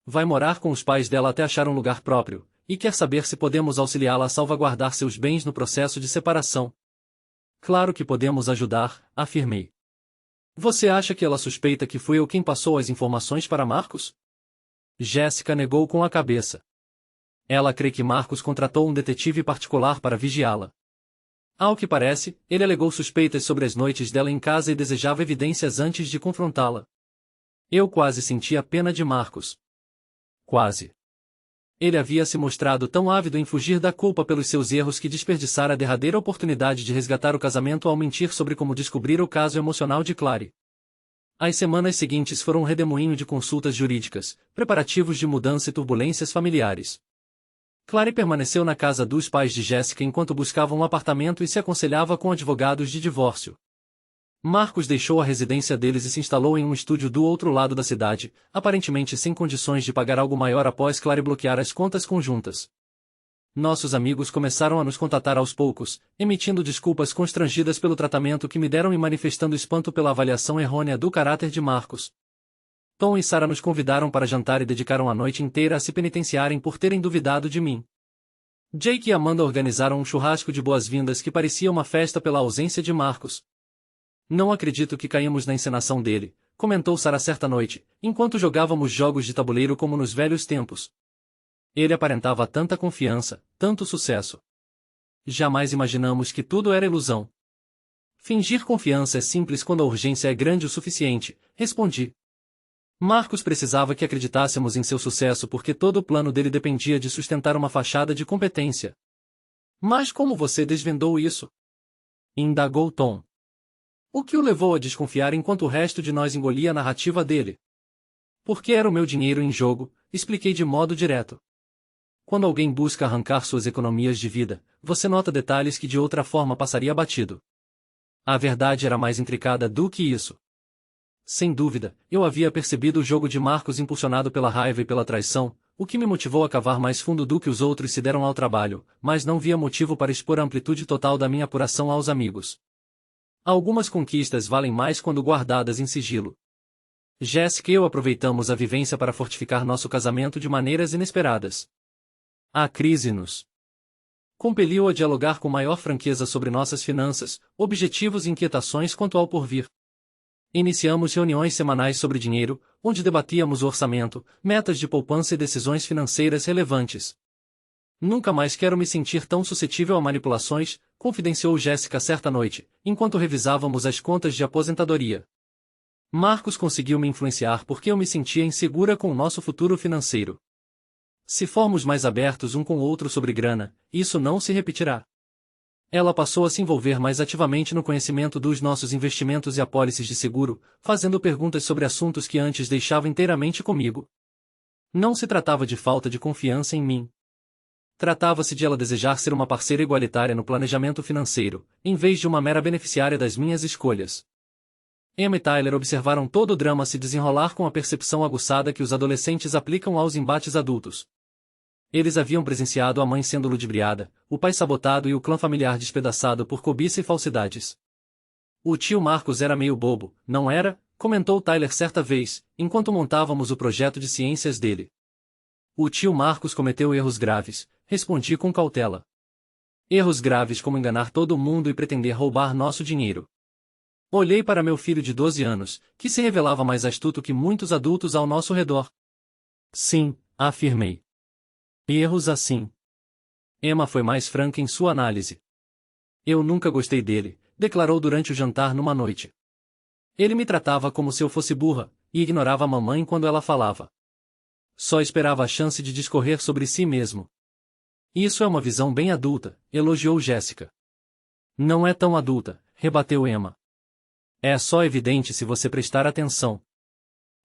A: Vai morar com os pais dela até achar um lugar próprio, e quer saber se podemos auxiliá-la a salvaguardar seus bens no processo de separação. Claro que podemos ajudar, afirmei. Você acha que ela suspeita que fui eu quem passou as informações para Marcos? Jéssica negou com a cabeça. Ela crê que Marcos contratou um detetive particular para vigiá-la. Ao que parece, ele alegou suspeitas sobre as noites dela em casa e desejava evidências antes de confrontá-la. Eu quase sentia pena de Marcos. Quase. Ele havia se mostrado tão ávido em fugir da culpa pelos seus erros que desperdiçara a derradeira oportunidade de resgatar o casamento ao mentir sobre como descobrir o caso emocional de Clary. As semanas seguintes foram um redemoinho de consultas jurídicas, preparativos de mudança e turbulências familiares. Clary permaneceu na casa dos pais de Jéssica enquanto buscava um apartamento e se aconselhava com advogados de divórcio. Marcos deixou a residência deles e se instalou em um estúdio do outro lado da cidade, aparentemente sem condições de pagar algo maior após Clary bloquear as contas conjuntas. Nossos amigos começaram a nos contatar aos poucos, emitindo desculpas constrangidas pelo tratamento que me deram e manifestando espanto pela avaliação errônea do caráter de Marcos. Tom e Sarah nos convidaram para jantar e dedicaram a noite inteira a se penitenciarem por terem duvidado de mim. Jake e Amanda organizaram um churrasco de boas-vindas que parecia uma festa pela ausência de Marcos. Não acredito que caímos na encenação dele, comentou Sarah certa noite, enquanto jogávamos jogos de tabuleiro como nos velhos tempos. Ele aparentava tanta confiança, tanto sucesso. Jamais imaginamos que tudo era ilusão. Fingir confiança é simples quando a urgência é grande o suficiente, respondi. Marcos precisava que acreditássemos em seu sucesso porque todo o plano dele dependia de sustentar uma fachada de competência. Mas como você desvendou isso? Indagou Tom. O que o levou a desconfiar enquanto o resto de nós engolia a narrativa dele? Porque era o meu dinheiro em jogo, expliquei de modo direto. Quando alguém busca arrancar suas economias de vida, você nota detalhes que de outra forma passaria batido. A verdade era mais intricada do que isso. Sem dúvida, eu havia percebido o jogo de Marcos impulsionado pela raiva e pela traição, o que me motivou a cavar mais fundo do que os outros se deram ao trabalho, mas não via motivo para expor a amplitude total da minha apuração aos amigos. Algumas conquistas valem mais quando guardadas em sigilo. Jéssica e eu aproveitamos a vivência para fortificar nosso casamento de maneiras inesperadas. A crise nos compeliu a dialogar com maior franqueza sobre nossas finanças, objetivos e inquietações quanto ao porvir. Iniciamos reuniões semanais sobre dinheiro, onde debatíamos o orçamento, metas de poupança e decisões financeiras relevantes. Nunca mais quero me sentir tão suscetível a manipulações, confidenciou Jéssica certa noite, enquanto revisávamos as contas de aposentadoria. Marcos conseguiu me influenciar porque eu me sentia insegura com o nosso futuro financeiro. Se formos mais abertos um com o outro sobre grana, isso não se repetirá. Ela passou a se envolver mais ativamente no conhecimento dos nossos investimentos e apólices de seguro, fazendo perguntas sobre assuntos que antes deixava inteiramente comigo. Não se tratava de falta de confiança em mim. Tratava-se de ela desejar ser uma parceira igualitária no planejamento financeiro, em vez de uma mera beneficiária das minhas escolhas. Emma e Tyler observaram todo o drama se desenrolar com a percepção aguçada que os adolescentes aplicam aos embates adultos. Eles haviam presenciado a mãe sendo ludibriada, o pai sabotado e o clã familiar despedaçado por cobiça e falsidades. O tio Marcos era meio bobo, não era? Comentou Tyler certa vez, enquanto montávamos o projeto de ciências dele. O tio Marcos cometeu erros graves, respondi com cautela. Erros graves como enganar todo mundo e pretender roubar nosso dinheiro. Olhei para meu filho de 12 anos, que se revelava mais astuto que muitos adultos ao nosso redor. Sim, afirmei. Erros assim. Emma foi mais franca em sua análise. Eu nunca gostei dele, declarou durante o jantar numa noite. Ele me tratava como se eu fosse burra, e ignorava a mamãe quando ela falava. Só esperava a chance de discorrer sobre si mesmo. Isso é uma visão bem adulta, elogiou Jéssica. Não é tão adulta, rebateu Emma. É só evidente se você prestar atenção.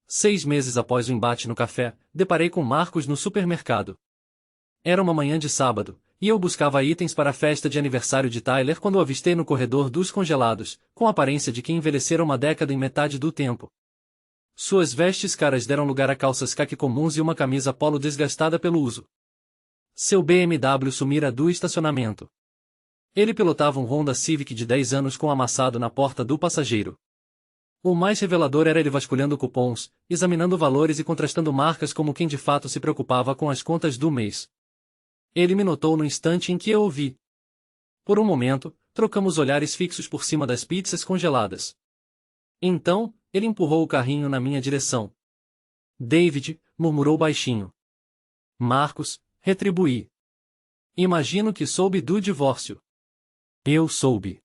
A: 6 meses após o embate no café, deparei com Marcos no supermercado. Era uma manhã de sábado, e eu buscava itens para a festa de aniversário de Tyler quando o avistei no corredor dos congelados, com a aparência de quem envelhecera uma década em metade do tempo. Suas vestes caras deram lugar a calças caque comuns e uma camisa polo desgastada pelo uso. Seu BMW sumira do estacionamento. Ele pilotava um Honda Civic de 10 anos com amassado na porta do passageiro. O mais revelador era ele vasculhando cupons, examinando valores e contrastando marcas como quem de fato se preocupava com as contas do mês. Ele me notou no instante em que eu o vi. Por um momento, trocamos olhares fixos por cima das pizzas congeladas. Então, ele empurrou o carrinho na minha direção. David, murmurou baixinho. Marcos, retribuí. Imagino que soube do divórcio. Eu soube.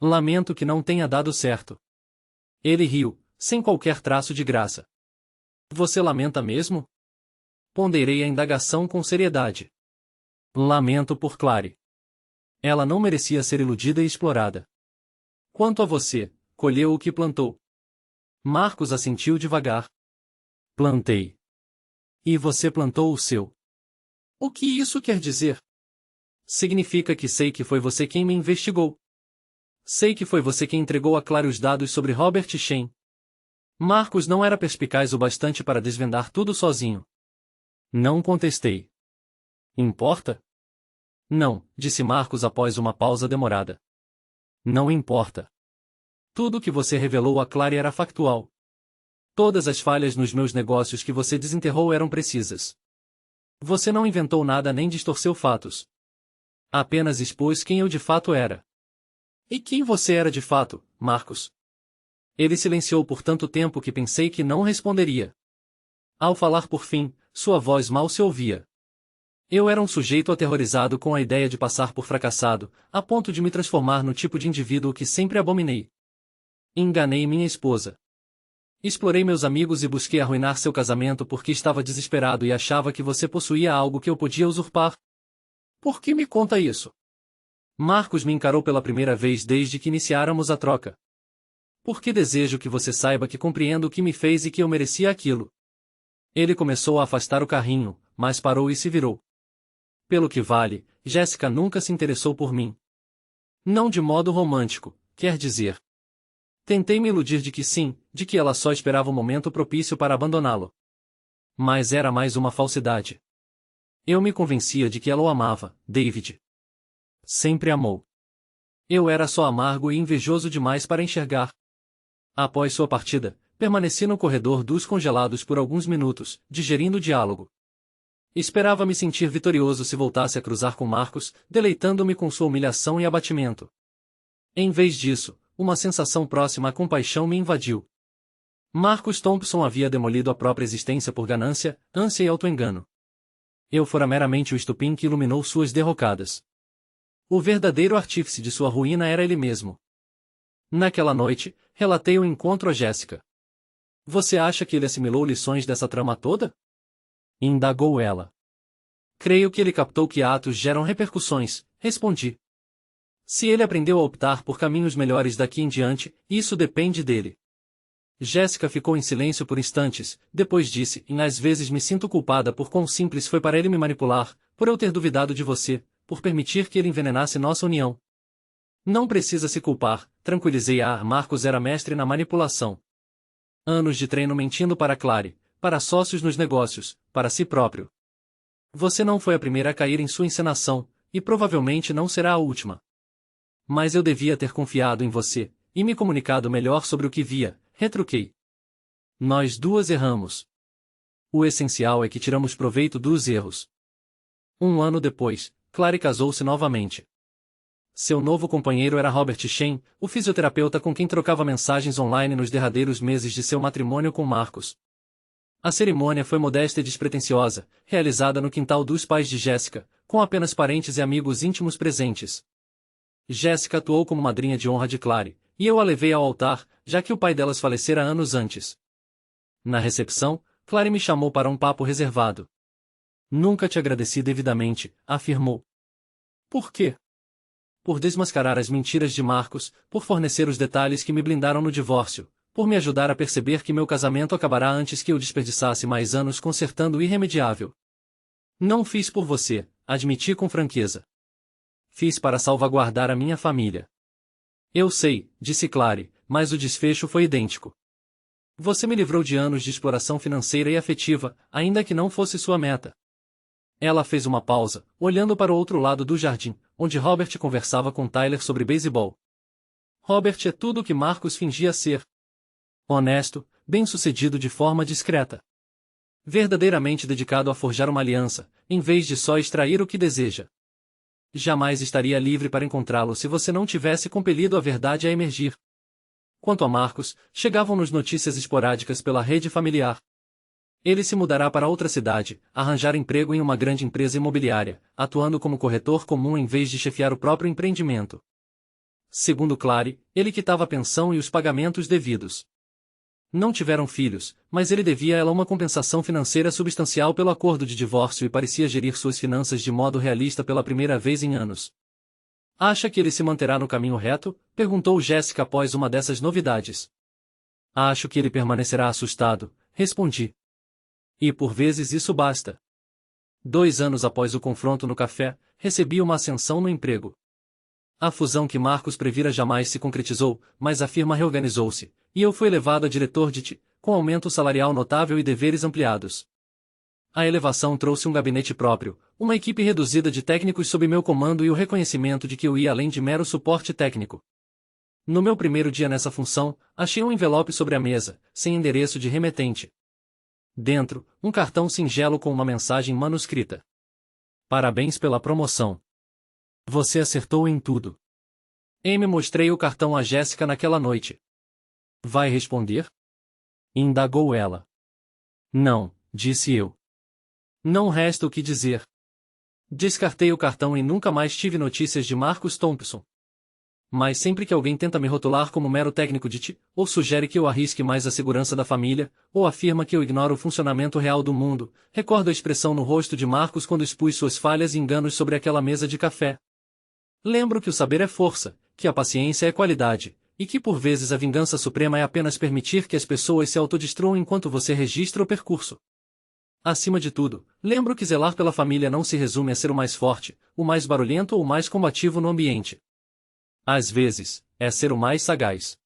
A: Lamento que não tenha dado certo. Ele riu, sem qualquer traço de graça. Você lamenta mesmo? Ponderei a indagação com seriedade. Lamento por Clary. Ela não merecia ser iludida e explorada. Quanto a você, colheu o que plantou. Marcos assentiu devagar. Plantei. E você plantou o seu. O que isso quer dizer? Significa que sei que foi você quem me investigou. Sei que foi você quem entregou a Clary os dados sobre Robert Shen. Marcos não era perspicaz o bastante para desvendar tudo sozinho. Não contestei. Importa? Não, disse Marcos após uma pausa demorada. Não importa. Tudo o que você revelou a Clary era factual. Todas as falhas nos meus negócios que você desenterrou eram precisas. Você não inventou nada nem distorceu fatos. Apenas expôs quem eu de fato era. E quem você era de fato, Marcos? Ele silenciou por tanto tempo que pensei que não responderia. Ao falar por fim, sua voz mal se ouvia. Eu era um sujeito aterrorizado com a ideia de passar por fracassado, a ponto de me transformar no tipo de indivíduo que sempre abominei. Enganei minha esposa. Explorei meus amigos e busquei arruinar seu casamento porque estava desesperado e achava que você possuía algo que eu podia usurpar. Por que me conta isso? Marcos me encarou pela primeira vez desde que iniciáramos a troca. Porque desejo que você saiba que compreendo o que me fez e que eu merecia aquilo. Ele começou a afastar o carrinho, mas parou e se virou. Pelo que vale, Jéssica nunca se interessou por mim. Não de modo romântico, quer dizer. Tentei me iludir de que sim, de que ela só esperava o momento propício para abandoná-lo. Mas era mais uma falsidade. Eu me convencia de que ela o amava, David. Sempre amou. Eu era só amargo e invejoso demais para enxergar. Após sua partida, permaneci no corredor dos congelados por alguns minutos, digerindo o diálogo. Esperava me sentir vitorioso se voltasse a cruzar com Marcos, deleitando-me com sua humilhação e abatimento. Em vez disso, uma sensação próxima à compaixão me invadiu. Marcos Thompson havia demolido a própria existência por ganância, ânsia e auto-engano. Eu fora meramente o estupim que iluminou suas derrocadas. O verdadeiro artífice de sua ruína era ele mesmo. Naquela noite, relatei o encontro a Jéssica. Você acha que ele assimilou lições dessa trama toda? Indagou ela. Creio que ele captou que atos geram repercussões, respondi. Se ele aprendeu a optar por caminhos melhores daqui em diante, isso depende dele. Jéssica ficou em silêncio por instantes, depois disse, às vezes me sinto culpada por quão simples foi para ele me manipular, por eu ter duvidado de você, por permitir que ele envenenasse nossa união. Não precisa se culpar, tranquilizei-a. Marcos era mestre na manipulação. Anos de treino mentindo para Clary, para sócios nos negócios, para si próprio. Você não foi a primeira a cair em sua encenação, e provavelmente não será a última. Mas eu devia ter confiado em você, e me comunicado melhor sobre o que via, retruquei. Nós duas erramos. O essencial é que tiramos proveito dos erros. Um ano depois, Clary casou-se novamente. Seu novo companheiro era Robert Shen, o fisioterapeuta com quem trocava mensagens online nos derradeiros meses de seu matrimônio com Marcos. A cerimônia foi modesta e despretensiosa, realizada no quintal dos pais de Jéssica, com apenas parentes e amigos íntimos presentes. Jéssica atuou como madrinha de honra de Clary, e eu a levei ao altar, já que o pai delas falecera anos antes. Na recepção, Clary me chamou para um papo reservado. Nunca te agradeci devidamente, afirmou. Por quê? Por desmascarar as mentiras de Marcos, por fornecer os detalhes que me blindaram no divórcio, por me ajudar a perceber que meu casamento acabará antes que eu desperdiçasse mais anos consertando o irremediável. Não fiz por você, admiti com franqueza. Fiz para salvaguardar a minha família. Eu sei, disse Clary, mas o desfecho foi idêntico. Você me livrou de anos de exploração financeira e afetiva, ainda que não fosse sua meta. Ela fez uma pausa, olhando para o outro lado do jardim, onde Robert conversava com Tyler sobre beisebol. Robert é tudo o que Marcus fingia ser. Honesto, bem-sucedido de forma discreta. Verdadeiramente dedicado a forjar uma aliança, em vez de só extrair o que deseja. Jamais estaria livre para encontrá-lo se você não tivesse compelido a verdade a emergir. Quanto a Marcus, chegavam-nos notícias esporádicas pela rede familiar. Ele se mudará para outra cidade, arranjar emprego em uma grande empresa imobiliária, atuando como corretor comum em vez de chefiar o próprio empreendimento. Segundo Clary, ele quitava a pensão e os pagamentos devidos. Não tiveram filhos, mas ele devia a ela uma compensação financeira substancial pelo acordo de divórcio e parecia gerir suas finanças de modo realista pela primeira vez em anos. Acha que ele se manterá no caminho reto? Perguntou Jessica após uma dessas novidades. Acho que ele permanecerá assustado, respondi. E por vezes isso basta. 2 anos após o confronto no café, recebi uma ascensão no emprego. A fusão que Marcus previra jamais se concretizou, mas a firma reorganizou-se, e eu fui elevado a diretor de TI, com aumento salarial notável e deveres ampliados. A elevação trouxe um gabinete próprio, uma equipe reduzida de técnicos sob meu comando e o reconhecimento de que eu ia além de mero suporte técnico. No meu primeiro dia nessa função, achei um envelope sobre a mesa, sem endereço de remetente. Dentro, um cartão singelo com uma mensagem manuscrita. Parabéns pela promoção. Você acertou em tudo. Mostrei o cartão a Jessica naquela noite. Vai responder? Indagou ela. Não, disse eu. Não resta o que dizer. Descartei o cartão e nunca mais tive notícias de Marcus Thompson. Mas sempre que alguém tenta me rotular como mero técnico de TI, ou sugere que eu arrisque mais a segurança da família, ou afirma que eu ignoro o funcionamento real do mundo, recordo a expressão no rosto de Marcus quando expus suas falhas e enganos sobre aquela mesa de café. Lembro que o saber é força, que a paciência é qualidade, e que por vezes a vingança suprema é apenas permitir que as pessoas se autodestruam enquanto você registra o percurso. Acima de tudo, lembro que zelar pela família não se resume a ser o mais forte, o mais barulhento ou o mais combativo no ambiente. Às vezes, é ser o mais sagaz.